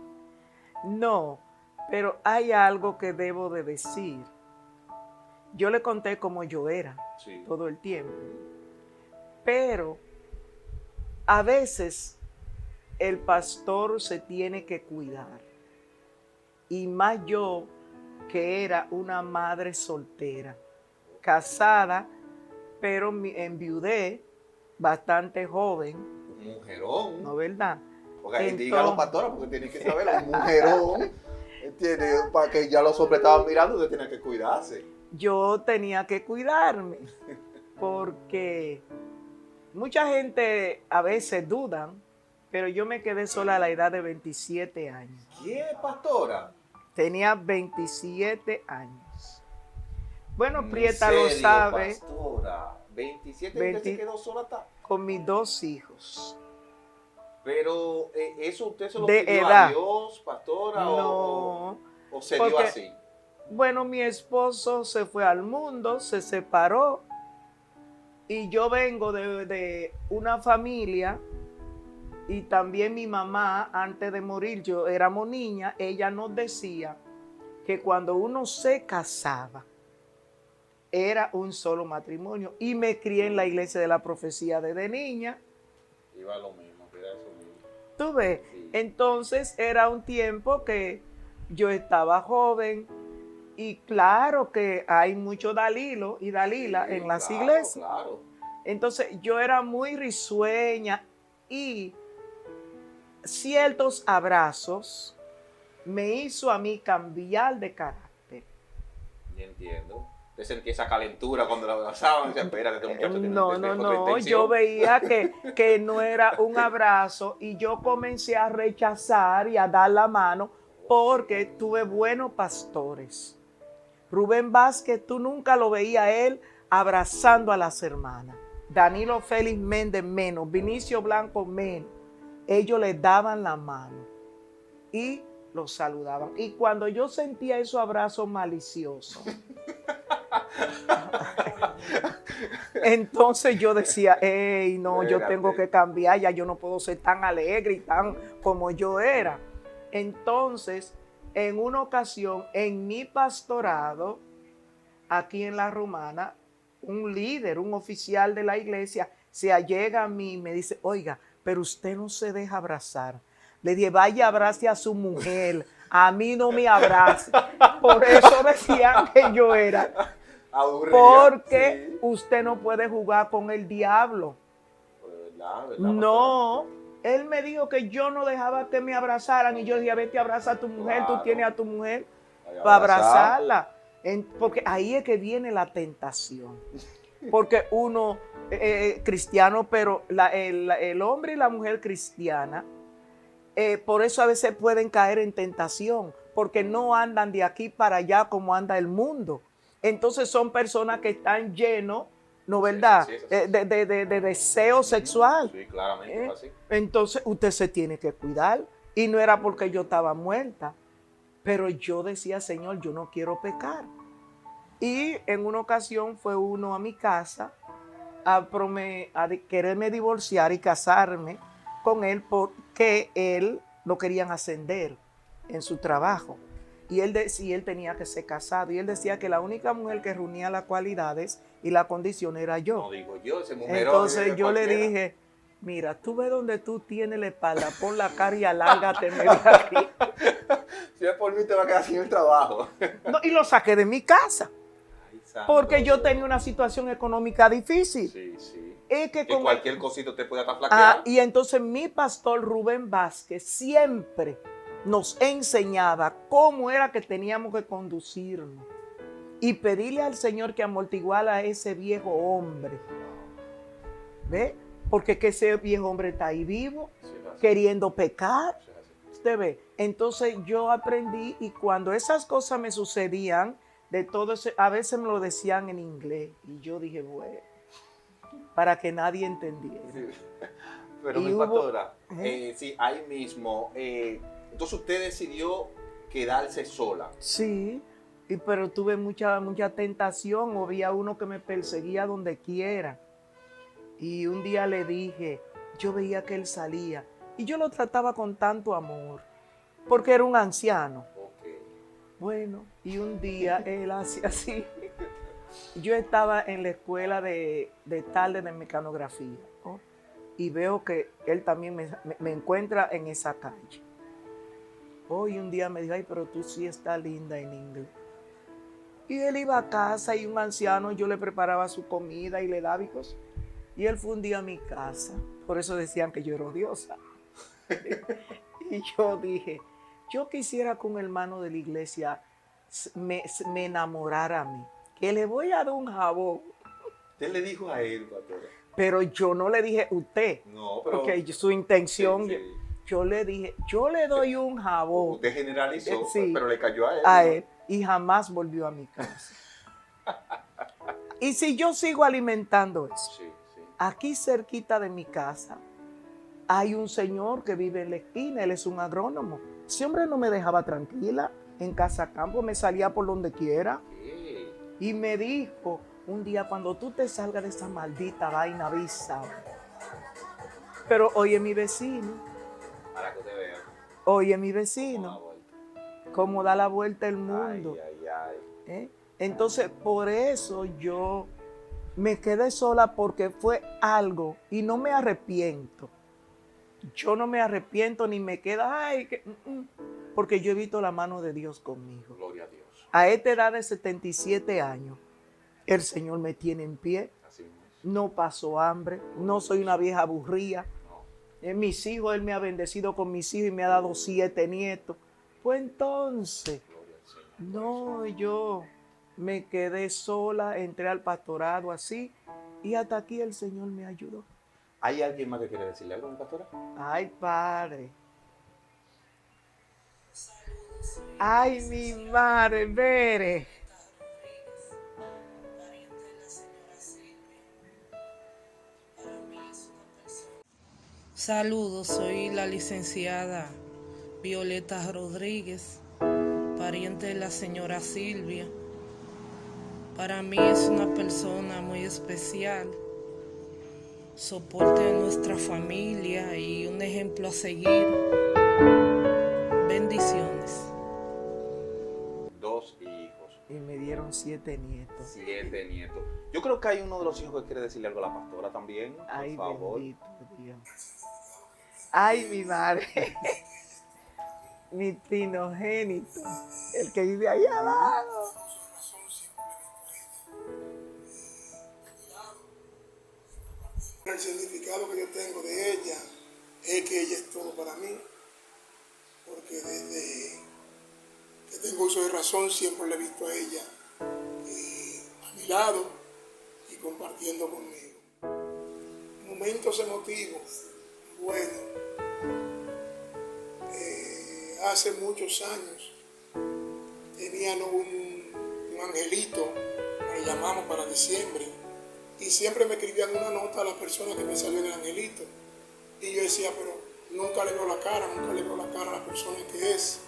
Speaker 4: No, pero hay algo que debo de decir. Yo le conté cómo yo era
Speaker 3: Sí.
Speaker 4: todo el tiempo, pero a veces el pastor se tiene que cuidar. Y más yo, que era una madre soltera, casada, pero enviudé, bastante joven,
Speaker 3: Un mujerón.
Speaker 4: ¿no verdad?
Speaker 3: Porque dígalo, pastora, porque tiene que saberlo. Un mujerón. ¿Entiende? Para que ya los hombres estaban mirando, usted tenía que cuidarse.
Speaker 4: Yo tenía que cuidarme, porque mucha gente a veces dudan, pero yo me quedé sola a la edad de 27 años.
Speaker 3: ¿Qué, pastora?
Speaker 4: Tenía 27 años. Bueno,
Speaker 3: ¿En
Speaker 4: Prieta lo
Speaker 3: serio,
Speaker 4: sabe,
Speaker 3: pastora? 27 y usted se quedó sola hasta...
Speaker 4: con mis dos hijos.
Speaker 3: Pero eso usted se lo
Speaker 4: De
Speaker 3: pidió
Speaker 4: edad.
Speaker 3: a Dios, pastora,
Speaker 4: No,
Speaker 3: o se dio
Speaker 4: porque-
Speaker 3: así.
Speaker 4: bueno, mi esposo se fue al mundo, se separó y yo vengo de una familia y también mi mamá, antes de morir, yo éramos niñas, ella nos decía que cuando uno se casaba era un solo matrimonio y me crié en la iglesia de la profecía desde niña.
Speaker 3: Iba lo mismo, que era eso mismo.
Speaker 4: ¿Tú ves?
Speaker 3: Sí.
Speaker 4: Entonces era un tiempo que yo estaba joven y claro que hay mucho Dalilo y Dalila
Speaker 3: Sí,
Speaker 4: en las
Speaker 3: claro,
Speaker 4: iglesias.
Speaker 3: Claro.
Speaker 4: Entonces yo era muy risueña y ciertos abrazos me hizo a mí cambiar de carácter.
Speaker 3: Yo entiendo. Te sentí esa calentura cuando lo abrazaban. Decía, espérate, este muchacho tiene
Speaker 4: No,
Speaker 3: otra
Speaker 4: yo
Speaker 3: intención.
Speaker 4: veía que no era un abrazo y yo comencé a rechazar y a dar la mano porque tuve buenos pastores. Rubén Vázquez, tú nunca lo veías a él abrazando a las hermanas. Danilo Félix Méndez menos, Vinicio Blanco menos. Ellos le daban la mano y los saludaban. Y cuando yo sentía esos abrazos maliciosos, entonces yo decía, hey, no, yo tengo que cambiar, ya yo no puedo ser tan alegre y tan como yo era. Entonces, en una ocasión, en mi pastorado, aquí en La Romana, un líder, un oficial de la iglesia, se allega a mí y me dice, oiga, pero usted no se deja abrazar. Le dije, vaya, abrace a su mujer, a mí no me abrace. Por eso decían que yo era.
Speaker 3: Aburrida,
Speaker 4: Porque
Speaker 3: sí.
Speaker 4: usted no puede jugar con el diablo.
Speaker 3: ¿Verdad, verdad,
Speaker 4: No, él me dijo que yo no dejaba que me abrazaran y yo dije, vete, abraza a tu mujer,
Speaker 3: Claro.
Speaker 4: tú tienes a tu mujer
Speaker 3: pastora?
Speaker 4: para abrazarla. Porque ahí es que viene la tentación. Porque uno, cristiano, pero el hombre y la mujer cristiana, por eso a veces pueden caer en tentación, porque no andan de aquí para allá como anda el mundo. Entonces son personas que están llenos, ¿no verdad?
Speaker 3: Sí, sí,
Speaker 4: De deseo sexual.
Speaker 3: Sí, claramente,
Speaker 4: ¿Eh?
Speaker 3: así.
Speaker 4: Entonces usted se tiene que cuidar. Y no era porque yo estaba muerta, pero yo decía, Señor, yo no quiero pecar. Y en una ocasión fue uno a mi casa a quererme divorciar y casarme con él porque él lo querían ascender en su trabajo. Y él tenía que ser casado. Y él decía que la única mujer que reunía las cualidades y la condición era yo.
Speaker 3: No digo yo, ese mujerón.
Speaker 4: Entonces yo le dije, mira, tú ves donde tú tienes la espalda, pon la cara y alárgate de aquí.
Speaker 3: Si es por mí te va a quedar sin el trabajo.
Speaker 4: No, y lo saqué de mi casa,
Speaker 3: Ay, santo
Speaker 4: porque yo
Speaker 3: Dios.
Speaker 4: tenía una situación económica difícil.
Speaker 3: Sí, sí.
Speaker 4: Es que
Speaker 3: Que
Speaker 4: con
Speaker 3: cualquier cosito te puede estar flaqueando.
Speaker 4: y entonces mi pastor Rubén Vázquez siempre nos enseñaba cómo era que teníamos que conducirnos y pedirle al Señor que amortiguara a ese viejo hombre. ¿Ve? Porque que ese viejo hombre está ahí vivo,
Speaker 3: Sí, es así,
Speaker 4: queriendo pecar.
Speaker 3: sí, es así.
Speaker 4: ¿Usted ve? Entonces yo aprendí y cuando esas cosas me sucedían, de todo eso, a veces me lo decían en inglés y yo dije, bueno, para que nadie entendiera.
Speaker 3: Sí. Pero
Speaker 4: Y
Speaker 3: mi
Speaker 4: hubo-
Speaker 3: pastora, sí, ahí mismo, entonces usted decidió quedarse sola.
Speaker 4: Sí, pero tuve mucha tentación, o había uno que me perseguía donde quiera. Y un día le dije, yo veía que él salía y yo lo trataba con tanto amor, porque era un anciano.
Speaker 3: Ok.
Speaker 4: Bueno, y un día él hacía así. Yo estaba en la escuela de tarde de mecanografía, ¿no? Y veo que él también me encuentra en esa calle. Hoy un día me dijo, ay, pero tú sí estás linda en inglés. Y él iba a casa y un anciano, yo le preparaba su comida y le daba y cosas. Y él fue un día a mi casa. Por eso decían que yo era odiosa. Y yo dije, yo quisiera que un hermano de la iglesia me enamorara a mí. Que le voy a dar un jabón.
Speaker 3: Usted le dijo a él, pastora.
Speaker 4: Pero yo no le dije usted.
Speaker 3: No, pero.
Speaker 4: Porque su intención,
Speaker 3: Sí, sí.
Speaker 4: yo le dije, yo le doy un jabón
Speaker 3: Usted generalizó,
Speaker 4: Sí.
Speaker 3: pero le cayó a él.
Speaker 4: a
Speaker 3: ¿no?
Speaker 4: él y jamás volvió a mi casa. Y si yo sigo alimentando eso,
Speaker 3: Sí, sí.
Speaker 4: aquí cerquita de mi casa Hay un señor que vive en la esquina, él es un agrónomo. Ese hombre no me dejaba tranquila. En Casa Campo me salía por donde quiera. Y me dijo, un día cuando tú te salgas de esa maldita vaina, avisa. Pero oye mi vecino.
Speaker 3: Para que usted vea.
Speaker 4: Oye mi vecino. Cómo da la vuelta el mundo.
Speaker 3: Ay.
Speaker 4: Entonces, por eso yo me quedé sola porque fue algo y no me arrepiento. Yo no me arrepiento ni me queda, porque yo he visto la mano de Dios conmigo.
Speaker 3: Gloria a Dios.
Speaker 4: A esta edad de 77 años, el Señor me tiene en pie.
Speaker 3: Así es.
Speaker 4: No paso hambre, no soy una vieja aburrida. Mis hijos, Él me ha bendecido con mis hijos y me ha dado 7 nietos. Pues entonces, no, yo me quedé sola, entré al pastorado así y hasta aquí el Señor me ayudó.
Speaker 3: ¿Hay alguien más que quiere decirle algo, mi pastora?
Speaker 4: Ay, Padre. Ay, mi madre, Bere.
Speaker 8: Saludos, soy la licenciada Violeta Rodríguez, pariente de la señora Silvia. Para mí es una persona muy especial, soporte de nuestra familia y un ejemplo a seguir. Bendiciones.
Speaker 3: 2 hijos.
Speaker 4: Y me dieron 7 nietos.
Speaker 3: 7 nietos. Yo creo que hay uno de los hijos que quiere decirle algo a la pastora también. Por
Speaker 4: Ay,
Speaker 3: favor.
Speaker 4: bendito Dios. Ay, mi madre. Mi primogénito. El que vive ahí abajo.
Speaker 9: El significado que yo tengo de ella es que ella es todo para mí, porque desde que tengo uso de razón siempre la he visto a ella a mi lado y compartiendo conmigo. Momentos emotivos, bueno, hace muchos años teníamos un angelito, lo llamamos para diciembre, y siempre me escribían una nota a la persona que me salió en el angelito. Y yo decía, pero nunca le veo la cara, nunca le veo la cara a la persona que es.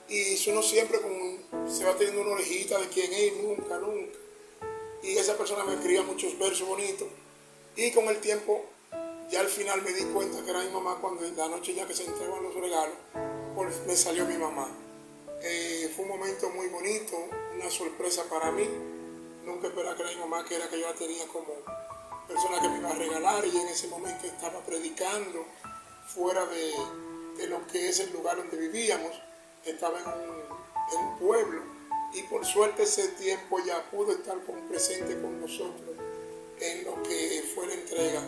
Speaker 9: Y uno siempre como se va teniendo una orejita de quién es, nunca. Y esa persona me escribía muchos versos bonitos. Y con el tiempo, ya al final me di cuenta que era mi mamá cuando en la noche ya que se entregaban los regalos, pues me salió mi mamá. Fue un momento muy bonito, una sorpresa para mí. Nunca esperaba que era mi mamá, que yo la tenía como persona que me iba a regalar, y en ese momento estaba predicando fuera de lo que es el lugar donde vivíamos. Estaba en un pueblo y por suerte ese tiempo ya pudo estar presente con nosotros en lo que fue la entrega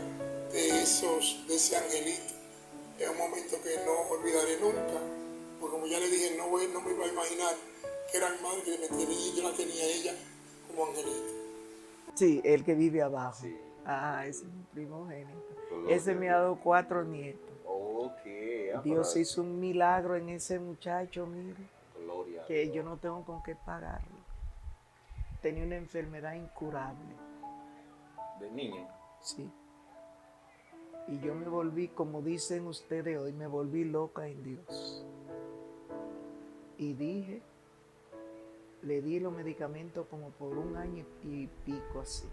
Speaker 9: de ese angelito. Es un momento que no olvidaré nunca, porque como ya le dije, no me iba a imaginar que era mi madre que me tenía y yo la tenía a ella como angelito.
Speaker 4: Sí, el que vive abajo.
Speaker 3: Sí.
Speaker 4: Ah, ese es mi primogénito. Ese me ha dado 4 nietos.
Speaker 3: Ok.
Speaker 4: Dios hizo un milagro en ese muchacho, mire,
Speaker 3: Gloria.
Speaker 4: que yo no tengo con qué pagarlo. Tenía una enfermedad incurable.
Speaker 3: De niño.
Speaker 4: Sí. Y yo me volví, como dicen ustedes hoy, me volví loca en Dios. Y dije, le di los medicamentos como por 1 año y pico así.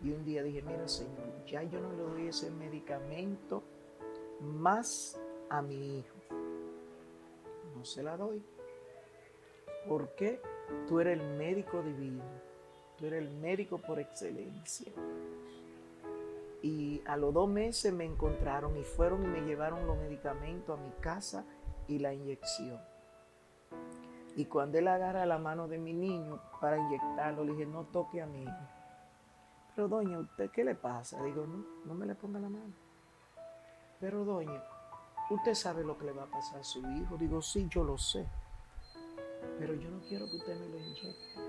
Speaker 4: Y un día dije, mira Señor, ya yo no le doy ese medicamento más a mi hijo. No se la doy. ¿Por qué? Tú eres el médico divino. Tú eres el médico por excelencia. Y a los 2 meses me encontraron y fueron y me llevaron los medicamentos a mi casa y la inyección. Y cuando él agarra la mano de mi niño para inyectarlo, le dije, no toque a mi hijo. Pero doña, ¿usted qué le pasa? Digo, no me le ponga la mano. Pero doña, ¿usted sabe lo que le va a pasar a su hijo? Digo, sí, yo lo sé. Pero yo no quiero que usted me lo inyecte.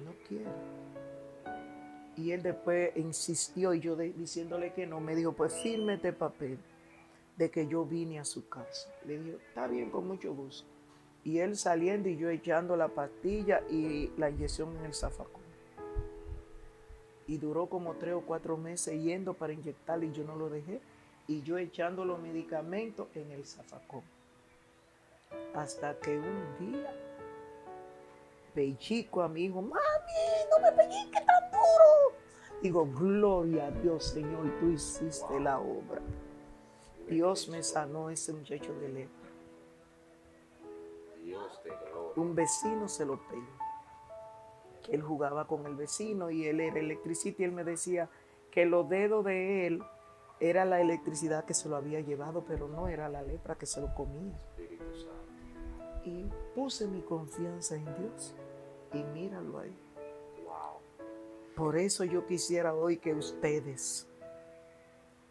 Speaker 4: No quiero. Y él después insistió y yo diciéndole que no, me dijo, pues firme este papel de que yo vine a su casa. Le digo, está bien, con mucho gusto. Y él saliendo y yo echando la pastilla y la inyección en el zafacón. Y duró como 3 o 4 meses yendo para inyectarle y yo no lo dejé. y yo echando los medicamentos en el zafacón. Hasta que un día pellizco a mi hijo, mami, no me pellizque tan duro. Digo, gloria a Dios, Señor, tú hiciste la obra. Dios me sanó ese muchacho de lepra.
Speaker 3: Dios te gloria.
Speaker 4: Un vecino se lo pegó. Él jugaba con el vecino y él era electricista y él me decía que los dedos de él era la electricidad que se lo había llevado, pero no era la lepra que se lo comía.
Speaker 3: Espíritu Santo.
Speaker 4: Y puse mi confianza en Dios y míralo ahí.
Speaker 3: Wow.
Speaker 4: Por eso yo quisiera hoy que ustedes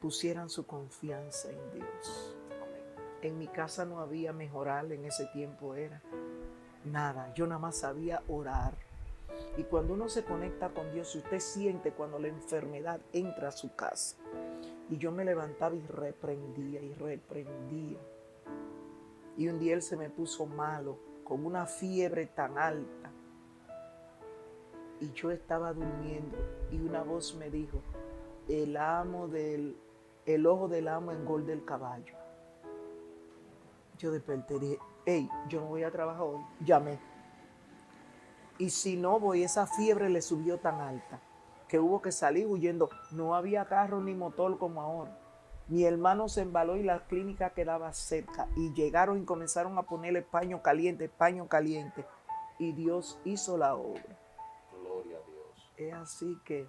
Speaker 4: pusieran su confianza en Dios. En mi casa no había mejoral, en ese tiempo era nada, yo nada más sabía orar. Y cuando uno se conecta con Dios, usted siente cuando la enfermedad entra a su casa. Y yo me levantaba y reprendía y reprendía. Y un día él se me puso malo, con una fiebre tan alta. Y yo estaba durmiendo y una voz me dijo, el ojo del amo engorda el caballo. Yo desperté y dije, hey, yo no voy a trabajar hoy. Llamé. Y si no voy, esa fiebre le subió tan alta que hubo que salir huyendo. No había carro ni motor como ahora. Mi hermano se embaló y la clínica quedaba cerca. Y llegaron y comenzaron a ponerle paño caliente. Y Dios hizo la obra.
Speaker 3: Gloria a Dios.
Speaker 4: Es así que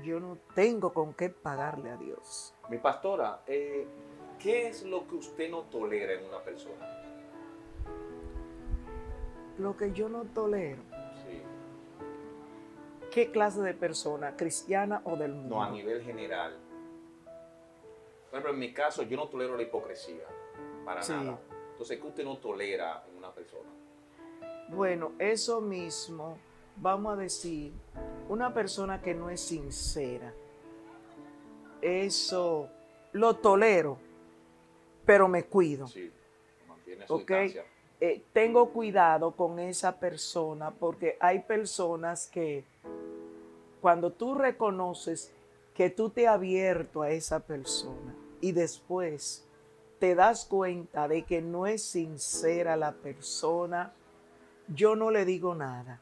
Speaker 4: yo no tengo con qué pagarle a Dios.
Speaker 3: Mi pastora, ¿qué es lo que usted no tolera en una persona?
Speaker 4: Lo que yo no tolero.
Speaker 3: Sí.
Speaker 4: ¿Qué clase de persona? ¿Cristiana o del mundo?
Speaker 3: No, a nivel general. Por ejemplo, en mi caso, yo no tolero la hipocresía. Para
Speaker 4: Sí.
Speaker 3: nada. Entonces, ¿qué usted no tolera en una persona?
Speaker 4: Bueno, eso mismo, vamos a decir, una persona que no es sincera, eso lo tolero, pero me cuido.
Speaker 3: Sí. Mantiene su
Speaker 4: ¿Ok?
Speaker 3: distancia.
Speaker 4: Tengo cuidado con esa persona porque hay personas que cuando tú reconoces que tú te has abierto a esa persona y después te das cuenta de que no es sincera la persona, yo no le digo nada.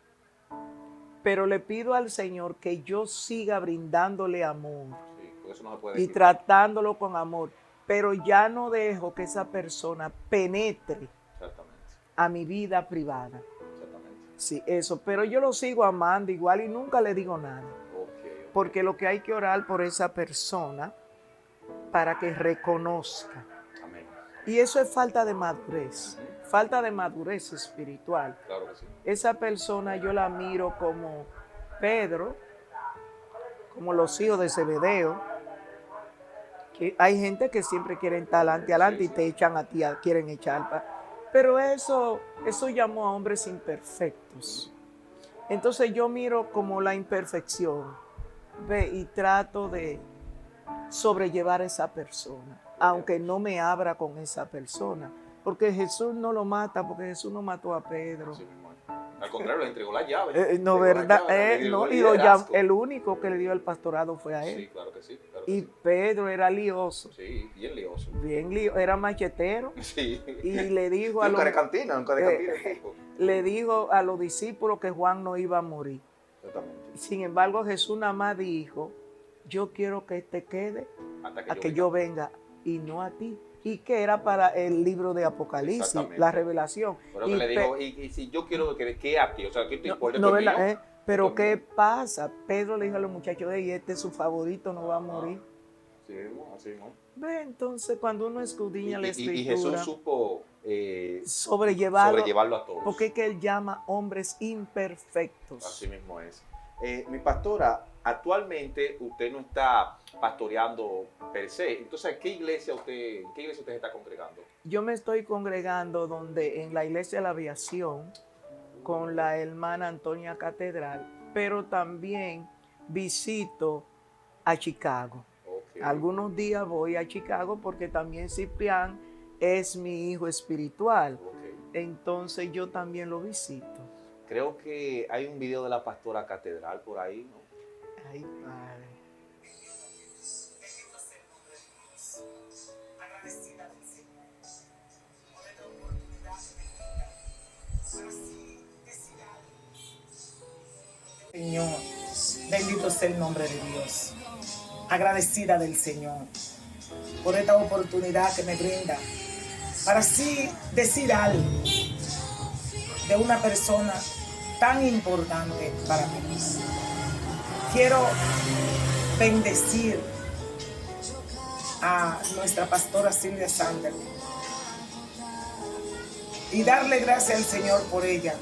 Speaker 4: Pero le pido al Señor que yo siga brindándole amor
Speaker 3: Sí, porque eso no se puede
Speaker 4: y
Speaker 3: quitar.
Speaker 4: tratándolo con amor, pero ya no dejo que esa persona penetre
Speaker 3: Exactamente.
Speaker 4: a mi vida privada.
Speaker 3: Exactamente.
Speaker 4: Sí, eso, pero yo lo sigo amando igual y nunca le digo nada,
Speaker 3: Ok.
Speaker 4: porque lo que hay que orar por esa persona para que reconozca.
Speaker 3: Amén.
Speaker 4: Y eso es falta de madurez, falta de madurez espiritual.
Speaker 3: Claro que sí.
Speaker 4: Esa persona yo la miro como Pedro, como los hijos de Zebedeo, que hay gente que siempre quieren estar adelante y te echan a ti, quieren echar. Pero eso llamó a hombres imperfectos. Entonces yo miro como la imperfección, ve, y trato de sobrellevar a esa persona, aunque no me abra con esa persona. Porque Jesús no lo mata, porque Jesús no mató a Pedro.
Speaker 3: Así mismo es. Al contrario, le entregó la llave.
Speaker 4: No,
Speaker 3: Le entregó la
Speaker 4: verdad,
Speaker 3: llave, le
Speaker 4: no,
Speaker 3: entregó
Speaker 4: y
Speaker 3: el
Speaker 4: lo
Speaker 3: liderazgo.
Speaker 4: el único que le dio el pastorado fue a él.
Speaker 3: Sí, claro que sí. Claro que
Speaker 4: Y
Speaker 3: sí.
Speaker 4: Pedro era lioso,
Speaker 3: Sí, bien lioso.
Speaker 4: bien lioso, era machetero.
Speaker 3: Sí.
Speaker 4: Y le dijo a
Speaker 3: Un
Speaker 4: los,
Speaker 3: carecantina el tipo.
Speaker 4: le dijo a los discípulos que Juan no iba a morir.
Speaker 3: Exactamente.
Speaker 4: Sin embargo, Jesús nada más dijo, yo quiero que te quede
Speaker 3: Hasta
Speaker 4: a que yo venga y no a ti. Y que era para el libro de Apocalipsis,
Speaker 3: Exactamente.
Speaker 4: la revelación.
Speaker 3: Pero que le dijo, y si yo quiero que a ti, o sea, ¿qué te importa?
Speaker 4: No,
Speaker 3: Esto es
Speaker 4: ¿verdad?
Speaker 3: mío.
Speaker 4: Pero
Speaker 3: Esto es
Speaker 4: ¿qué
Speaker 3: mío.
Speaker 4: pasa? Pedro le dijo a los muchachos, hey, este es su favorito, no va a morir.
Speaker 3: Así mismo, así mismo.
Speaker 4: Ve, entonces cuando uno escudriña la
Speaker 3: Y
Speaker 4: escritura,
Speaker 3: Jesús supo
Speaker 4: sobrellevarlo,
Speaker 3: a todos.
Speaker 4: porque es que él llama hombres imperfectos.
Speaker 3: Así mismo es. Mi pastora, actualmente usted no está pastoreando per se. Entonces, ¿en qué iglesia usted se está congregando?
Speaker 4: Yo me estoy congregando en la iglesia de la aviación con la hermana Antonia Catedral, pero también visito a Chicago.
Speaker 3: Okay.
Speaker 4: Algunos días voy a Chicago porque también Ciprián es mi hijo espiritual.
Speaker 3: Okay.
Speaker 4: Entonces yo también lo visito.
Speaker 3: Creo que hay un video de la pastora Catedral por ahí, ¿no?
Speaker 4: Ay, padre.
Speaker 10: Señor, bendito sea el nombre de Dios. Agradecida del Señor por esta oportunidad que me brinda para así decir algo de una persona tan importante para mí. Quiero bendecir a nuestra pastora Silvia Sanders y darle gracias al Señor por ella,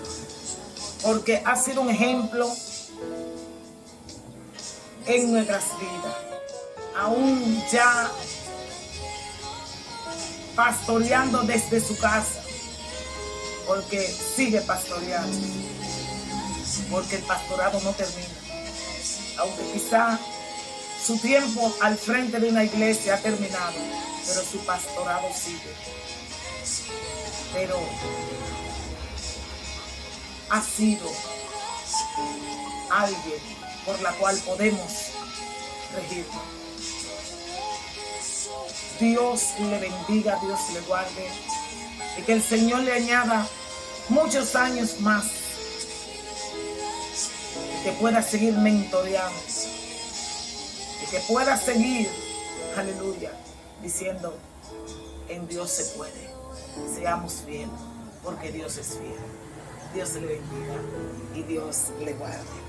Speaker 10: porque ha sido un ejemplo en nuestras vidas, aún ya pastoreando desde su casa, porque sigue pastoreando, porque el pastorado no termina, aunque quizá su tiempo al frente de una iglesia ha terminado, pero su pastorado sigue. Pero ha sido alguien por la cual podemos regirnos. Dios le bendiga, Dios le guarde y que el Señor le añada muchos años más y que pueda seguir mentoreando y que pueda seguir, aleluya, diciendo: en Dios se puede. Seamos fieles, porque Dios es fiel. Dios le bendiga y Dios le guarde.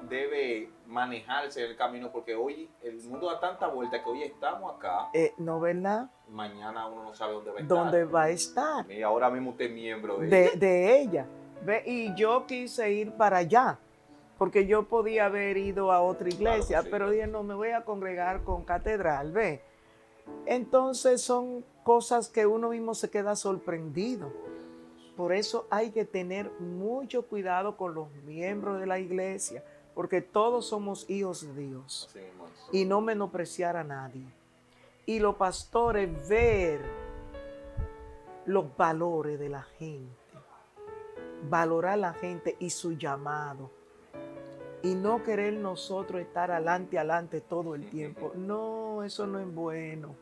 Speaker 3: Debe manejarse el camino, porque hoy el mundo da tanta vuelta que hoy estamos acá,
Speaker 4: ¿No, verdad?
Speaker 3: mañana uno no sabe dónde va a estar.
Speaker 4: ¿Dónde va a estar?
Speaker 3: Y ahora mismo usted es miembro de ella.
Speaker 4: De ella. ¿Ve? Y yo quise ir para allá, porque yo podía haber ido a otra iglesia,
Speaker 3: Claro, sí.
Speaker 4: pero dije, no, me voy a congregar con Catedral, ¿ve? Entonces son cosas que uno mismo se queda sorprendido. Por eso hay que tener mucho cuidado con los miembros de la iglesia, porque todos somos hijos de Dios.
Speaker 3: Así mismo es.
Speaker 4: Y no menospreciar a nadie. Y los pastores ver los valores de la gente, valorar a la gente y su llamado, y no querer nosotros estar adelante todo el tiempo. No, eso no es bueno.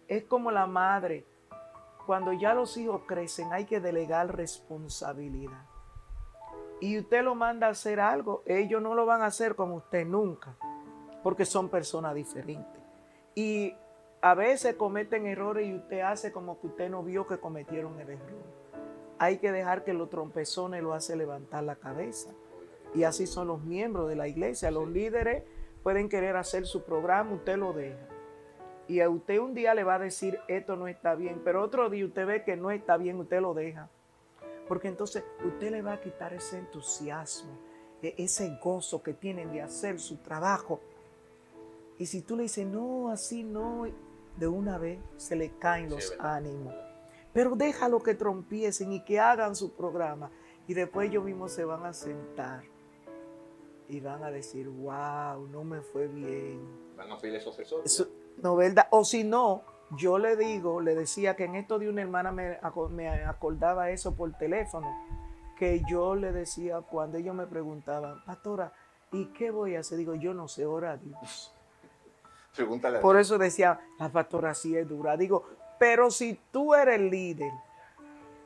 Speaker 4: Es como la madre, cuando ya los hijos crecen hay que delegar responsabilidad. Y usted lo manda a hacer algo, ellos no lo van a hacer como usted nunca, porque son personas diferentes. Y a veces cometen errores y usted hace como que usted no vio que cometieron el error. Hay que dejar que los trompezones lo hace levantar la cabeza. Y así son los miembros de la iglesia. Los líderes pueden querer hacer su programa, usted lo deja. Y a usted un día le va a decir, esto no está bien, pero otro día usted ve que no está bien, usted lo deja. Porque entonces usted le va a quitar ese entusiasmo, ese gozo que tienen de hacer su trabajo. Y si tú le dices, no, así no, de una vez se le caen los ánimos. Pero déjalo que trompiecen y que hagan su programa. Y después ellos mismos se van a sentar y van a decir, wow, no me fue bien.
Speaker 3: Van a pedir esos asesores.
Speaker 4: No, ¿verdad? O si no, yo le decía que en esto de una hermana me acordaba eso por teléfono, que yo le decía cuando ellos me preguntaban, pastora, ¿y qué voy a hacer? Digo, yo no sé, ora a Dios.
Speaker 3: Pregúntale a
Speaker 4: Por
Speaker 3: Dios.
Speaker 4: eso decía, la pastora sí es dura. Digo, pero si tú eres el líder,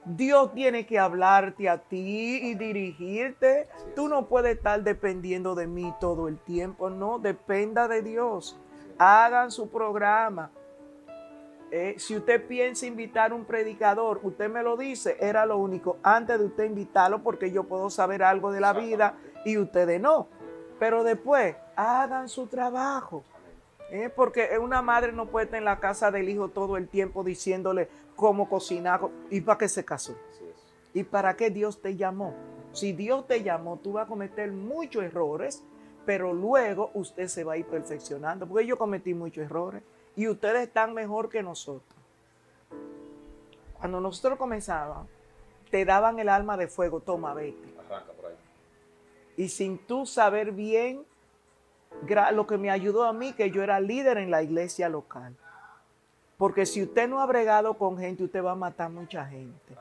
Speaker 4: Dios tiene que hablarte a ti y dirigirte. Tú no puedes estar dependiendo de mí todo el tiempo. No, dependa de Dios. Hagan su programa. Si usted piensa invitar a un predicador, usted me lo dice, era lo único. Antes de usted invitarlo, porque yo puedo saber algo de la vida y ustedes no. Pero después, hagan su trabajo. Porque una madre no puede estar en la casa del hijo todo el tiempo diciéndole cómo cocinar. ¿Y para qué se casó? ¿Y para qué Dios te llamó? Si Dios te llamó, tú vas a cometer muchos errores, pero luego usted se va a ir perfeccionando. Porque yo cometí muchos errores y ustedes están mejor que nosotros. Cuando nosotros comenzábamos, te daban el arma de fuego, toma, vete.
Speaker 3: Arranca por ahí.
Speaker 4: Y sin tú saber bien, lo que me ayudó a mí, que yo era líder en la iglesia local. Porque si usted no ha bregado con gente, usted va a matar mucha gente.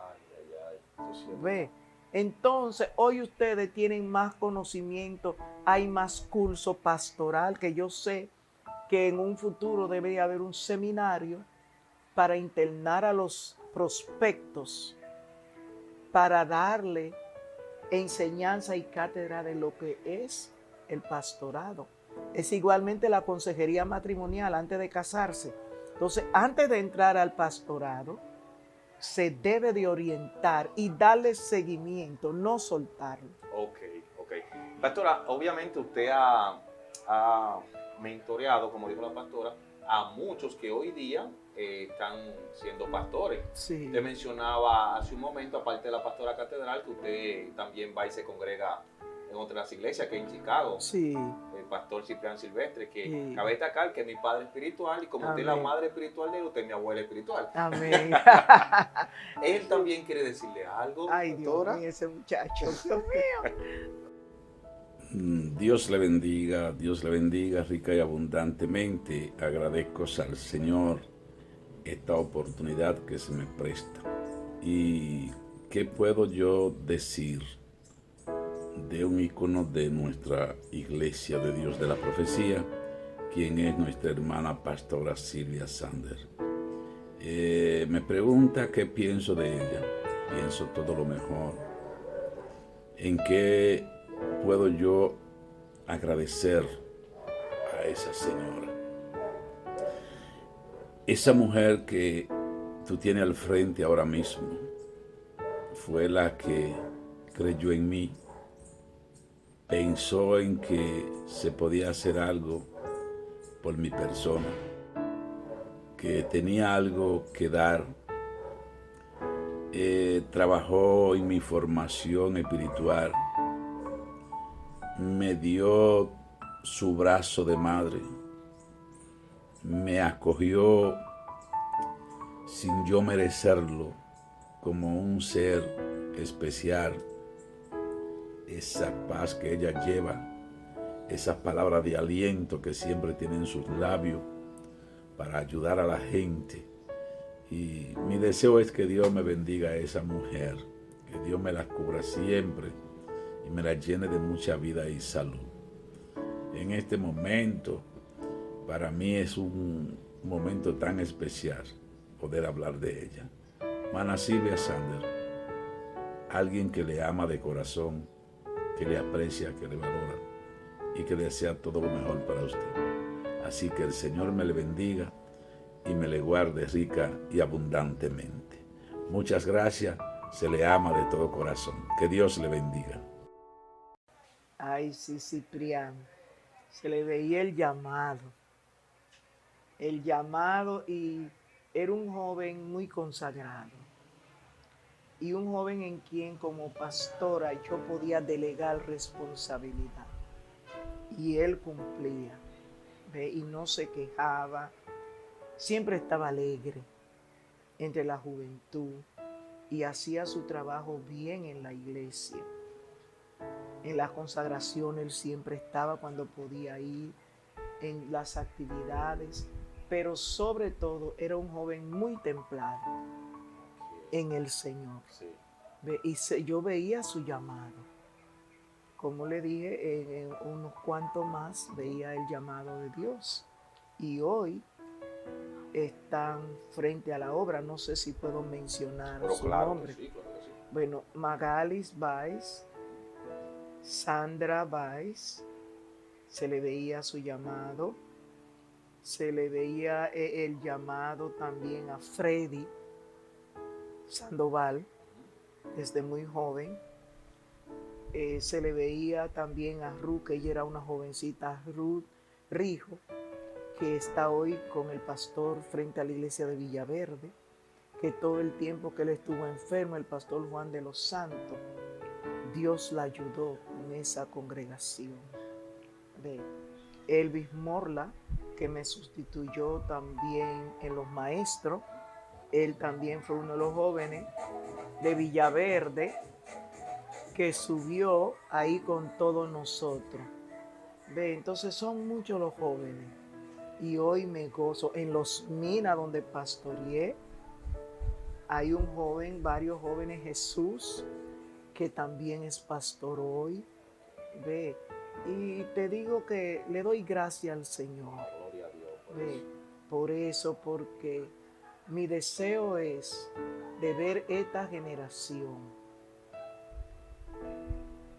Speaker 4: ¿Ve? Entonces, hoy ustedes tienen más conocimiento, hay más curso pastoral, que yo sé que en un futuro debe haber un seminario para internar a los prospectos, para darle enseñanza y cátedra de lo que es el pastorado. Es igualmente la consejería matrimonial antes de casarse. Entonces, antes de entrar al pastorado, se debe de orientar y darle seguimiento, no soltarlo.
Speaker 3: Ok. Pastora, obviamente usted ha mentoreado, como dijo la pastora, a muchos que hoy día están siendo pastores.
Speaker 4: Sí.
Speaker 3: Usted mencionaba hace un momento, aparte de la pastora catedral, que usted también va y se congrega en otras iglesias, que en Chicago.
Speaker 4: Sí.
Speaker 3: El pastor Ciprián Silvestre, que
Speaker 4: Sí.
Speaker 3: cabe destacar que es mi padre espiritual, y como usted es la
Speaker 4: Amén.
Speaker 3: madre espiritual de él, usted es mi abuela espiritual.
Speaker 4: Amén.
Speaker 3: Él también quiere decirle algo,
Speaker 4: Ay, Dios
Speaker 3: pastora.
Speaker 4: mío, ese muchacho, Dios mío.
Speaker 11: Dios le bendiga rica y abundantemente. Agradezco al Señor esta oportunidad que se me presta. ¿Y qué puedo yo decir de un ícono de nuestra Iglesia de Dios de la Profecía, quien es nuestra hermana pastora Silvia Sander? Me pregunta qué pienso de ella. Pienso todo lo mejor. ¿En qué puedo yo agradecer a esa señora? Esa mujer que tú tienes al frente ahora mismo fue la que creyó en mí, pensó en que se podía hacer algo por mi persona, que tenía algo que dar. Trabajó en mi formación espiritual, me dio su brazo de madre, me acogió sin yo merecerlo como un ser especial. Esa paz que ella lleva, esas palabras de aliento que siempre tiene en sus labios para ayudar a la gente. Y mi deseo es que Dios me bendiga a esa mujer, que Dios me la cubra siempre y me la llene de mucha vida y salud. En este momento, para mí es un momento tan especial poder hablar de ella. Hermana Silvia Sander, alguien que le ama de corazón, que le aprecia, que le valora y que desea todo lo mejor para usted. Así que el Señor me le bendiga y me le guarde rica y abundantemente. Muchas gracias, se le ama de todo corazón. Que Dios le bendiga.
Speaker 4: Ay, sí, Ciprián. Se le veía el llamado y era un joven muy consagrado. Y un joven en quien como pastora yo podía delegar responsabilidad. Y él cumplía, ¿ve? Y no se quejaba. Siempre estaba alegre entre la juventud y hacía su trabajo bien en la iglesia. En la consagración él siempre estaba cuando podía ir, en las actividades, pero sobre todo era un joven muy templado en el Señor.
Speaker 3: Sí.
Speaker 4: Y yo veía su llamado. Como le dije, en unos cuantos más veía el llamado de Dios. Y hoy están frente a la obra. No sé si puedo mencionar
Speaker 3: Pero
Speaker 4: su
Speaker 3: claro
Speaker 4: nombre.
Speaker 3: que sí, claro que sí.
Speaker 4: Bueno, Magalis Baez, Sandra Baez, se le veía su llamado. Se le veía el llamado también a Freddy Sandoval, desde muy joven. Se le veía también a Ruth, que ella era una jovencita, Ruth Rijo, que está hoy con el pastor frente a la iglesia de Villaverde, que todo el tiempo que él estuvo enfermo, el pastor Juan de los Santos, Dios la ayudó en esa congregación. De Elvis Morla, que me sustituyó también en los maestros, él también fue uno de los jóvenes de Villaverde que subió ahí con todos nosotros. Ve, entonces son muchos los jóvenes. Y hoy me gozo. En Los Minas, donde pastoreé, hay un joven, varios jóvenes, Jesús, que también es pastor hoy. Ve, y te digo que le doy gracias al Señor.
Speaker 3: Gloria a Dios por
Speaker 4: Ve,
Speaker 3: eso.
Speaker 4: por eso, porque mi deseo es de ver esta generación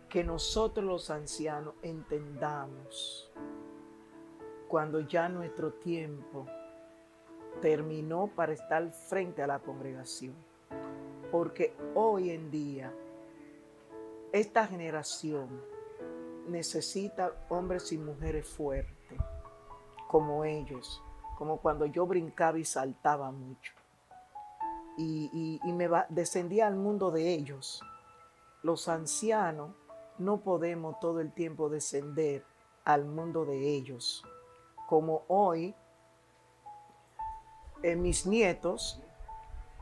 Speaker 4: que nosotros los ancianos entendamos cuando ya nuestro tiempo terminó para estar frente a la congregación. Porque hoy en día, esta generación necesita hombres y mujeres fuertes, como ellos, como cuando yo brincaba y saltaba mucho. Y descendía al mundo de ellos. Los ancianos no podemos todo el tiempo descender al mundo de ellos. Como hoy, en mis nietos,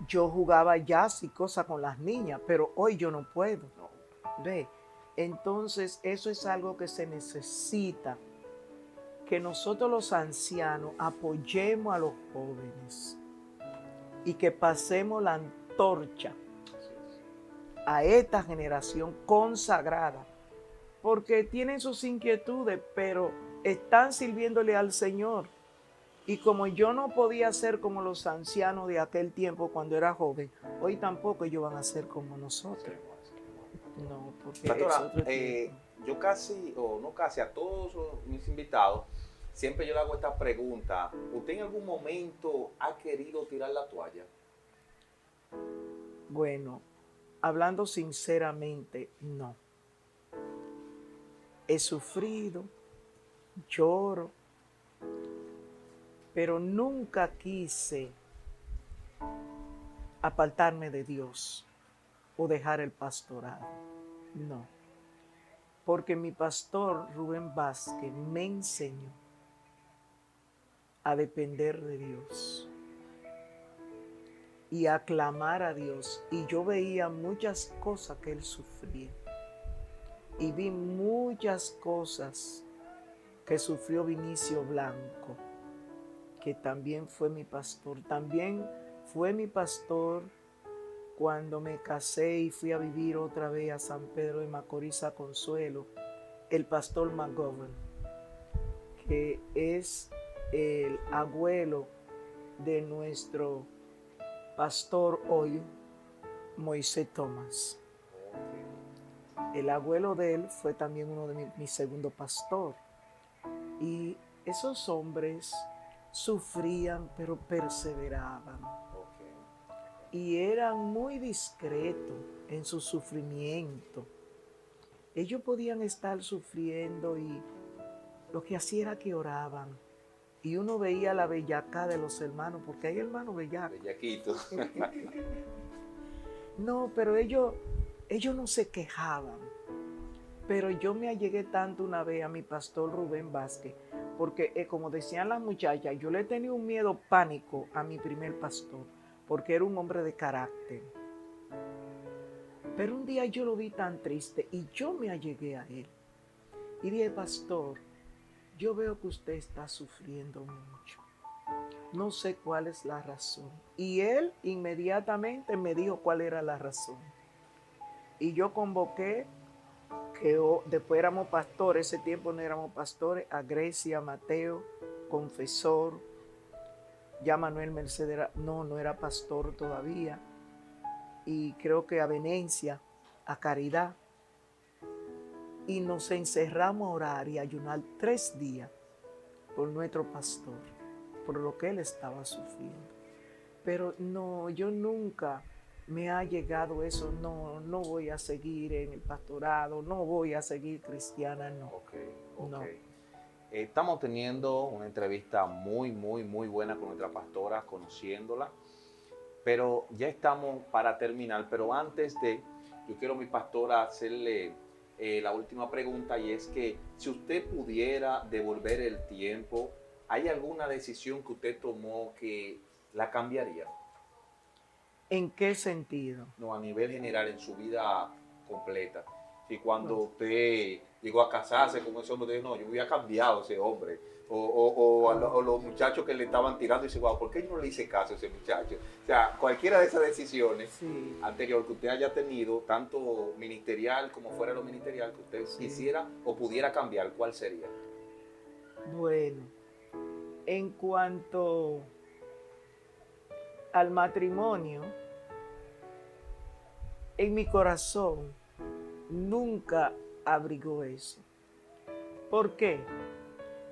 Speaker 4: yo jugaba jazz y cosas con las niñas, pero hoy yo no puedo. ¿Ve? Entonces, eso es algo que se necesita, que nosotros los ancianos apoyemos a los jóvenes y que pasemos la antorcha a esta generación consagrada, porque tienen sus inquietudes, pero están sirviéndole al Señor. Y como yo no podía ser como los ancianos de aquel tiempo cuando era joven, hoy tampoco ellos van a ser como nosotros. No, porque
Speaker 3: Pastora,
Speaker 4: es otro tiempo.
Speaker 3: yo casi, o no casi, a todos mis invitados, siempre yo le hago esta pregunta. ¿Usted en algún momento ha querido tirar la toalla?
Speaker 4: Bueno, hablando sinceramente, no. He sufrido, lloro, pero nunca quise apartarme de Dios o dejar el pastorado. No. Porque mi pastor Rubén Vázquez me enseñó a depender de Dios y a clamar a Dios. Y yo veía muchas cosas que él sufría. Y vi muchas cosas que sufrió Vinicio Blanco, que también fue mi pastor. También fue mi pastor cuando me casé y fui a vivir otra vez a San Pedro de Macorís, a Consuelo, el pastor McGovern, que es el abuelo de nuestro pastor hoy, Moisés Tomás. El abuelo de él fue también uno de mi segundo pastor. Y esos hombres sufrían, pero perseveraban. Y eran muy discretos en su sufrimiento. Ellos podían estar sufriendo y lo que hacía era que oraban. Y uno veía la bellacá de los hermanos, porque hay hermanos bellacos.
Speaker 3: Bellaquitos.
Speaker 4: No, pero ellos no se quejaban. Pero yo me allegué tanto una vez a mi pastor Rubén Vázquez, porque como decían las muchachas, yo le tenía un miedo pánico a mi primer pastor, porque era un hombre de carácter. Pero un día yo lo vi tan triste y yo me allegué a él. Y dije, pastor, yo veo que usted está sufriendo mucho. No sé cuál es la razón. Y él inmediatamente me dijo cuál era la razón. Y yo convoqué, que después éramos pastores, ese tiempo no éramos pastores, a Grecia, Mateo, confesor, ya Manuel Mercedes, no era pastor todavía, y creo que a Venecia, a Caridad, y nos encerramos a orar y a ayunar 3 días por nuestro pastor, por lo que él estaba sufriendo. Pero no, yo nunca me ha llegado eso, no voy a seguir en el pastorado, no voy a seguir cristiana, no.
Speaker 3: Okay.
Speaker 4: No.
Speaker 3: Estamos teniendo una entrevista muy buena con nuestra pastora, conociéndola, pero ya estamos para terminar. Pero antes de, yo quiero, mi pastora, hacerle la última pregunta, y es que si usted pudiera devolver el tiempo, ¿hay alguna decisión que usted tomó que la cambiaría?
Speaker 4: ¿En qué sentido?
Speaker 3: No, a nivel general, en su vida completa. Y cuando usted llegó a casarse con ese hombre, usted dijo, no, yo hubiera cambiado a ese hombre. O los muchachos que le estaban tirando, y dice, wow, ¿por qué yo no le hice caso a ese muchacho? O sea, cualquiera de esas decisiones anterior que usted haya tenido, tanto ministerial como fuera de lo ministerial, que usted quisiera o pudiera cambiar, ¿cuál sería?
Speaker 4: Bueno, en cuanto al matrimonio, en mi corazón nunca abrigó eso. ¿Por qué?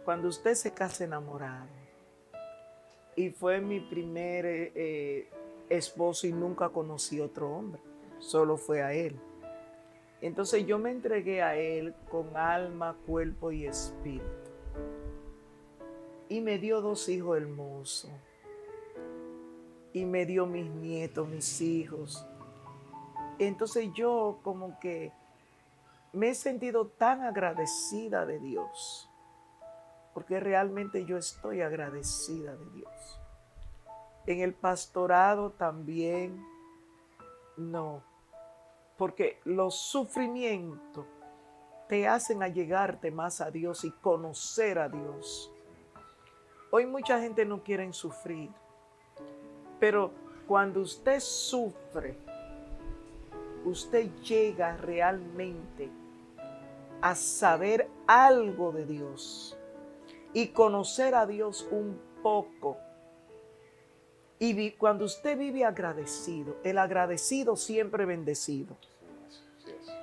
Speaker 4: Cuando usted se casa enamorado, y fue mi primer esposo y nunca conocí otro hombre, solo fue a él. Entonces yo me entregué a él con alma, cuerpo y espíritu. Y me dio 2 hijos hermosos. Y me dio mis nietos, mis hijos. Entonces yo como que me he sentido tan agradecida de Dios. Porque realmente yo estoy agradecida de Dios. En el pastorado también, no. Porque los sufrimientos te hacen allegarte más a Dios y conocer a Dios. Hoy mucha gente no quiere sufrir. Pero cuando usted sufre, usted llega realmente a saber algo de Dios y conocer a Dios un poco. Y cuando usted vive agradecido, el agradecido siempre bendecido.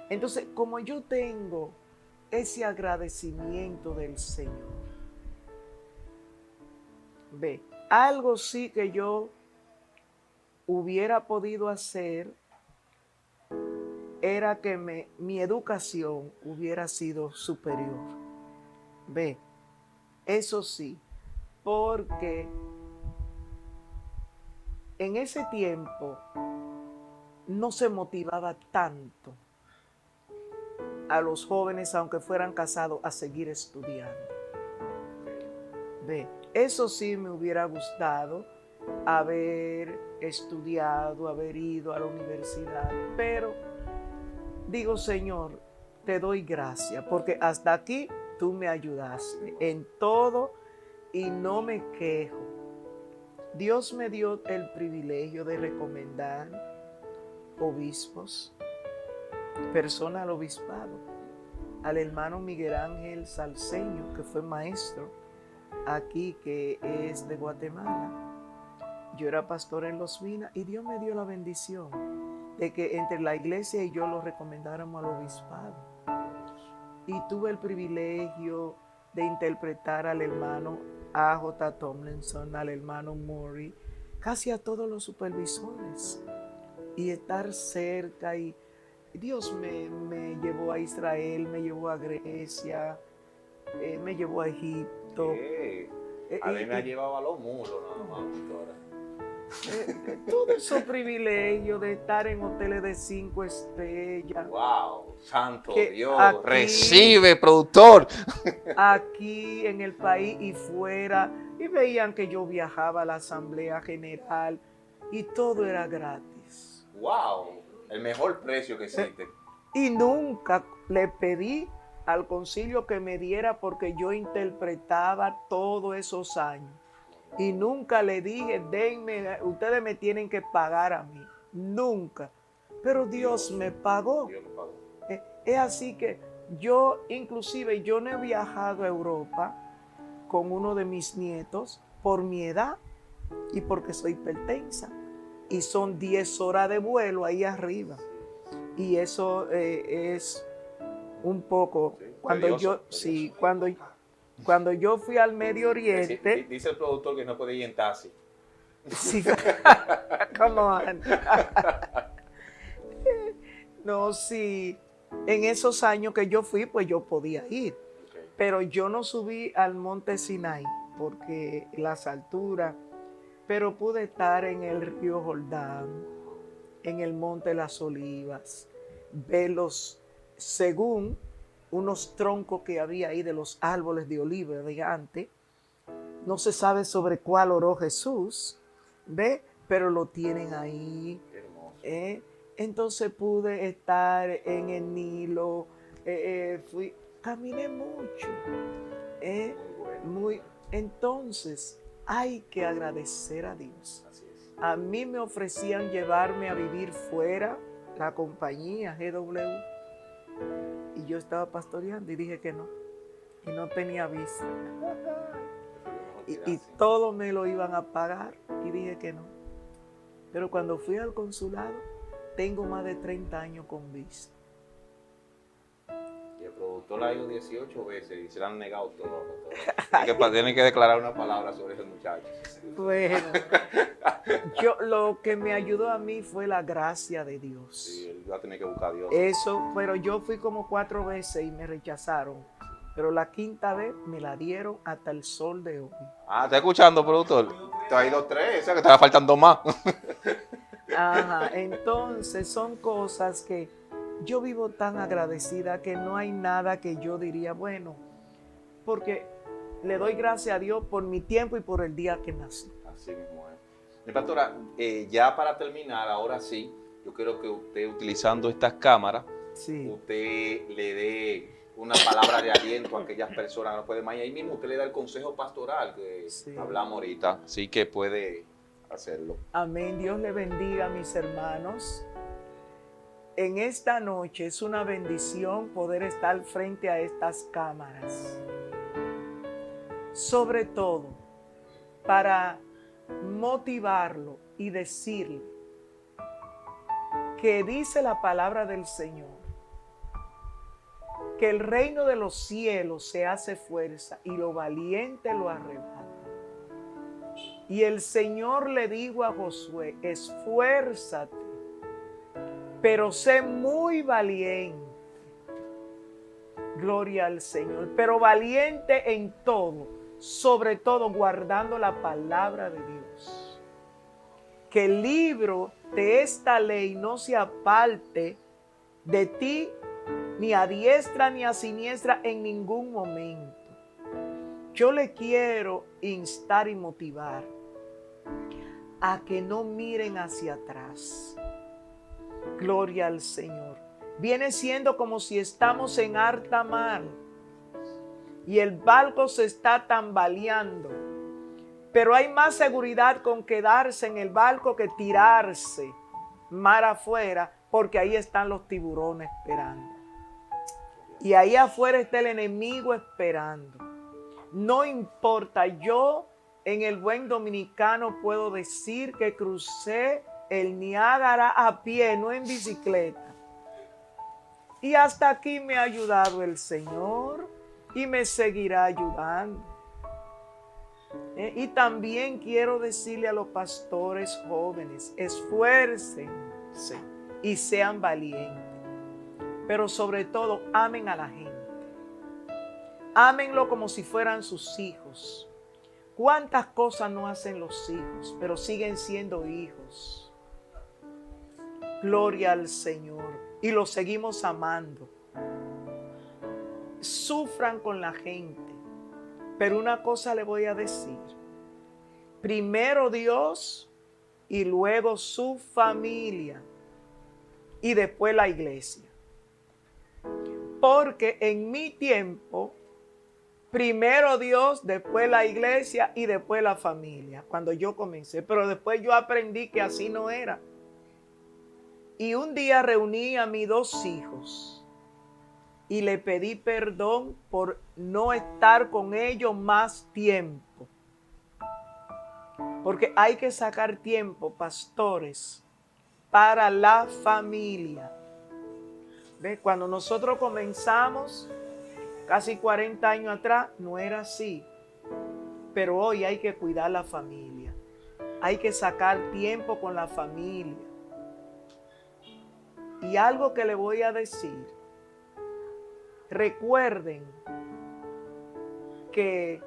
Speaker 4: Entonces, como yo tengo ese agradecimiento del Señor, ve, algo sí que yo hubiera podido hacer era que mi educación hubiera sido superior. Ve, eso sí, porque en ese tiempo no se motivaba tanto a los jóvenes, aunque fueran casados, a seguir estudiando. Ve, eso sí me hubiera gustado haber estudiado, haber ido a la universidad, pero digo, Señor, te doy gracias, porque hasta aquí tú me ayudaste en todo y no me quejo. Dios me dio el privilegio de recomendar obispos, personas al obispado, al hermano Miguel Ángel Salceño, que fue maestro aquí, que es de Guatemala. Yo era pastor en Los Minas y Dios me dio la bendición de que entre la iglesia y yo lo recomendáramos al obispado. Y tuve el privilegio de interpretar al hermano A.J. Tomlinson, al hermano Murray, casi a todos los supervisores, y estar cerca. Y Dios me llevó a Israel, me llevó a Grecia, me llevó a Egipto.
Speaker 3: A mí me ha llevado a los muros nada más, doctora.
Speaker 4: Todo esos privilegios de estar en hoteles de 5 estrellas.
Speaker 3: ¡Wow! ¡Santo Dios!
Speaker 4: Aquí,
Speaker 3: ¡Recibe, productor!
Speaker 4: Aquí en el país y fuera. Y veían que yo viajaba a la Asamblea General y todo era gratis.
Speaker 3: ¡Wow! El mejor precio que existe.
Speaker 4: Y nunca le pedí al concilio que me diera, porque yo interpretaba todos esos años. Y nunca le dije, denme, ustedes me tienen que pagar a mí. Nunca. Pero Dios me pagó. Es así que yo, inclusive, yo no he viajado a Europa con uno de mis nietos por mi edad y porque soy hipertensa. Y son 10 horas de vuelo ahí arriba. Y eso es un poco, cuando yo fui al Medio Oriente.
Speaker 3: Dice el productor que no puede ir en taxi.
Speaker 4: Sí, come on. No, sí. En esos años que yo fui, pues yo podía ir. Pero yo no subí al monte Sinai porque las alturas. Pero pude estar en el río Jordán, en el monte Las Olivas, verlos según unos troncos que había ahí de los árboles de oliva de antes. No se sabe sobre cuál oró Jesús, ¿ve? Pero lo tienen ahí. Entonces pude estar en el Nilo, caminé mucho. Entonces hay que agradecer a Dios. A mí me ofrecían llevarme a vivir fuera, la compañía GW, y yo estaba pastoreando y dije que no, y no tenía visa. Y todo me lo iban a pagar y dije que no. Pero cuando fui al consulado, tengo más de 30 años con visa.
Speaker 3: El productor ha ido 18 veces y se le han negado todo. Tienen que declarar una palabra sobre ese muchacho.
Speaker 4: Bueno, lo que me ayudó a mí fue la gracia de Dios.
Speaker 3: Sí, él va a tener que buscar a Dios.
Speaker 4: Eso, pero yo fui como 4 veces y me rechazaron. Pero la 5ª vez me la dieron hasta el sol de hoy.
Speaker 3: Ah, ¿está escuchando, productor? Te ha ido 3, o sea que te va faltando más.
Speaker 4: Ajá, entonces son cosas que yo vivo tan agradecida que no hay nada que yo diría, bueno, porque le doy gracias a Dios por mi tiempo y por el día que nací.
Speaker 3: Así mismo es. Mi pastora, ya para terminar, ahora sí, yo quiero que usted, utilizando estas cámaras, usted le dé una palabra de aliento a aquellas personas que no pueden más. Y ahí mismo usted le da el consejo pastoral que hablamos ahorita, así que puede hacerlo.
Speaker 4: Amén. Dios le bendiga a mis hermanos. En esta noche es una bendición poder estar frente a estas cámaras. Sobre todo para motivarlo y decirle que dice la palabra del Señor que el reino de los cielos se hace fuerza y lo valiente lo arrebata. Y el Señor le dijo a Josué, esfuérzate, pero sé muy valiente. Gloria al Señor, pero valiente en todo, sobre todo guardando la palabra de Dios. Que el libro de esta ley no se aparte de ti, ni a diestra ni a siniestra en ningún momento. Yo le quiero instar y motivar a que no miren hacia atrás. Gloria al Señor. Viene siendo como si estamos en alta mar y el barco se está tambaleando. Pero hay más seguridad con quedarse en el barco que tirarse mar afuera, porque ahí están los tiburones esperando. Y ahí afuera está el enemigo esperando. No importa, yo en el buen dominicano puedo decir que crucé el Niágara a pie, no en bicicleta. Y hasta aquí me ha ayudado el Señor y me seguirá ayudando. Y también quiero decirle a los pastores jóvenes, esfuércense y sean valientes. Pero sobre todo, amen a la gente. Ámenlo como si fueran sus hijos. ¿Cuántas cosas no hacen los hijos, pero siguen siendo hijos? Gloria al Señor. Y los seguimos amando. Sufran con la gente. Pero una cosa le voy a decir. Primero Dios y luego su familia. Y después la iglesia. Porque en mi tiempo, primero Dios, después la iglesia y después la familia, cuando yo comencé. Pero después yo aprendí que así no era. Y un día reuní a mis 2 hijos y le pedí perdón por no estar con ellos más tiempo. Porque hay que sacar tiempo, pastores, para la familia. ¿Ve? Cuando nosotros comenzamos, casi 40 años atrás, no era así. Pero hoy hay que cuidar la familia. Hay que sacar tiempo con la familia. Y algo que le voy a decir. Recuerden que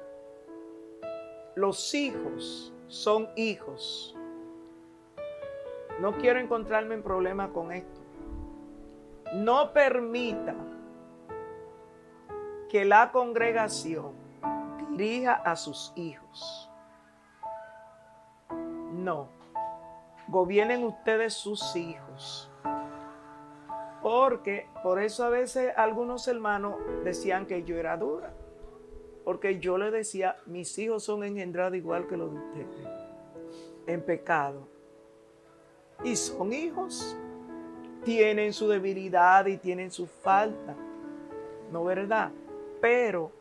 Speaker 4: los hijos son hijos. No quiero encontrarme en problemas con esto. No permita que la congregación dirija a sus hijos. No. Gobiernen ustedes sus hijos. Porque por eso a veces algunos hermanos decían que yo era dura. Porque yo les decía, mis hijos son engendrados igual que los de ustedes. En pecado. Y son hijos. Tienen su debilidad y tienen su falta. ¿No verdad? Pero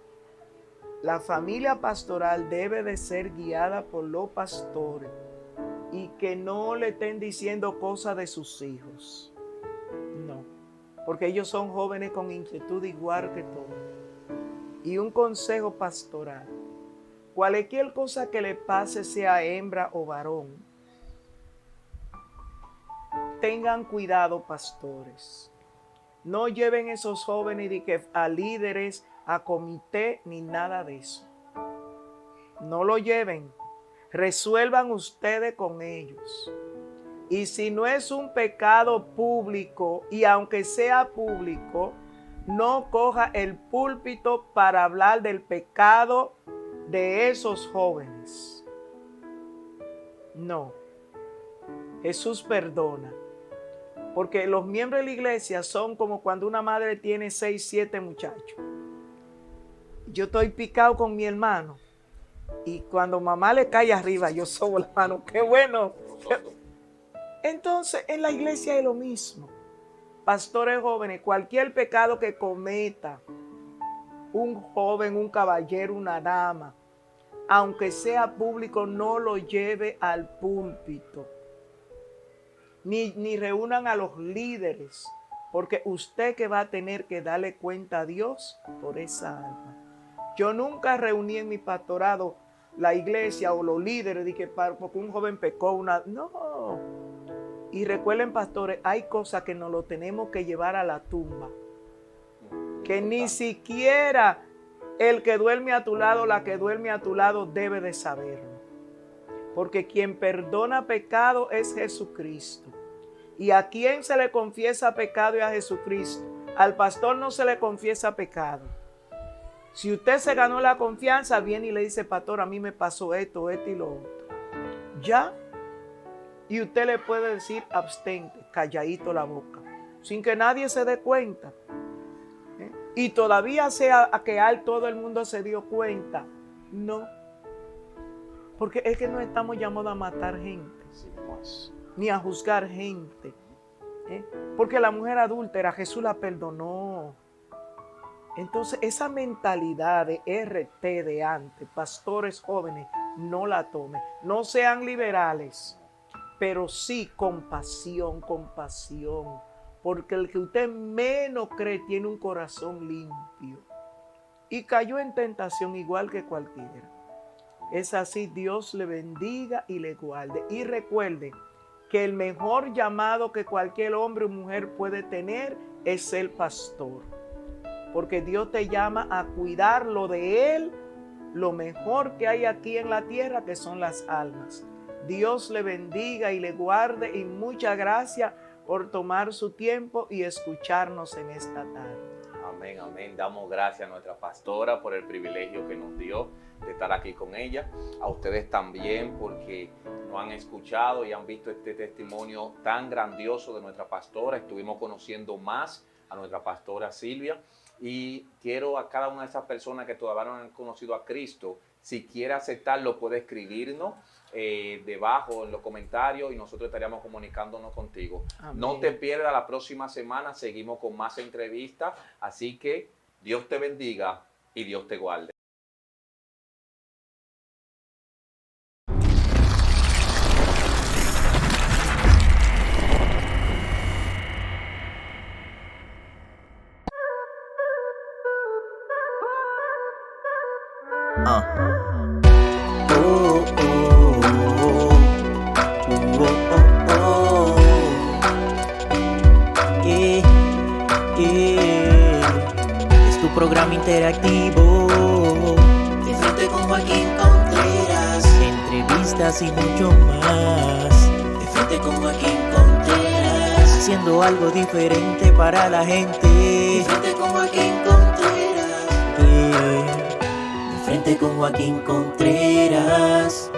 Speaker 4: la familia pastoral debe de ser guiada por los pastores. Y que no le estén diciendo cosas de sus hijos. No. porque ellos son jóvenes con inquietud igual que todos. Y un consejo pastoral: cualquier cosa que le pase, sea hembra o varón, tengan cuidado, pastores. No lleven esos jóvenes a líderes, a comité, ni nada de eso. No lo lleven. Resuelvan ustedes con ellos. Y si no es un pecado público, y aunque sea público, no coja el púlpito para hablar del pecado de esos jóvenes. No. Jesús perdona. Porque los miembros de la iglesia son como cuando una madre tiene 6, 7 muchachos. Yo estoy picado con mi hermano. Y cuando mamá le cae arriba, yo sobo la mano. ¡Qué bueno! Entonces, en la iglesia es lo mismo. Pastores jóvenes, cualquier pecado que cometa un joven, un caballero, una dama, aunque sea público, no lo lleve al púlpito. Ni reúnan a los líderes, porque usted que va a tener que darle cuenta a Dios por esa alma. Yo nunca reuní en mi pastorado la iglesia o los líderes porque un joven pecó no. Y recuerden, pastores, hay cosas que nos lo tenemos que llevar a la tumba, que ni siquiera el que duerme a tu lado, la que duerme a tu lado debe de saberlo. Porque quien perdona pecado es Jesucristo. ¿Y a quién se le confiesa pecado? Y a Jesucristo. Al pastor no se le confiesa pecado. Si usted se ganó la confianza, viene y le dice: pastor, a mí me pasó esto y lo otro. ¿Ya? Y usted le puede decir: abstente, calladito la boca, sin que nadie se dé cuenta. Y todavía sea a que todo el mundo se dio cuenta. No. Porque es que no estamos llamados a matar gente, ni a juzgar gente. Porque la mujer adúltera, Jesús la perdonó. Entonces, esa mentalidad de RT de antes, pastores jóvenes, no la tomen. No sean liberales, pero sí compasión. Porque el que usted menos cree tiene un corazón limpio. Y cayó en tentación igual que cualquiera. Es así, Dios le bendiga y le guarde. Y recuerde que el mejor llamado que cualquier hombre o mujer puede tener es ser pastor. Porque Dios te llama a cuidar lo de Él, lo mejor que hay aquí en la tierra, que son las almas. Dios le bendiga y le guarde, y muchas gracias por tomar su tiempo y escucharnos en esta tarde.
Speaker 3: Amén, amén. Damos gracias a nuestra pastora por el privilegio que nos dio de estar aquí con ella. A ustedes también, porque nos han escuchado y han visto este testimonio tan grandioso de nuestra pastora. Estuvimos conociendo más a nuestra pastora Silvia. Y quiero a cada una de esas personas que todavía no han conocido a Cristo, si quiere aceptarlo, puede escribirnos debajo en los comentarios y nosotros estaríamos comunicándonos contigo. Amén. No te pierdas, la próxima semana seguimos con más entrevistas, así que Dios te bendiga y Dios te guarde.
Speaker 1: Es tu programa interactivo, De Frente con Joaquín Contreras, entrevistas y mucho más. De Frente con Joaquín Contreras, haciendo algo diferente para la gente. De Frente con Joaquín Contreras, De Frente con Joaquín Contreras.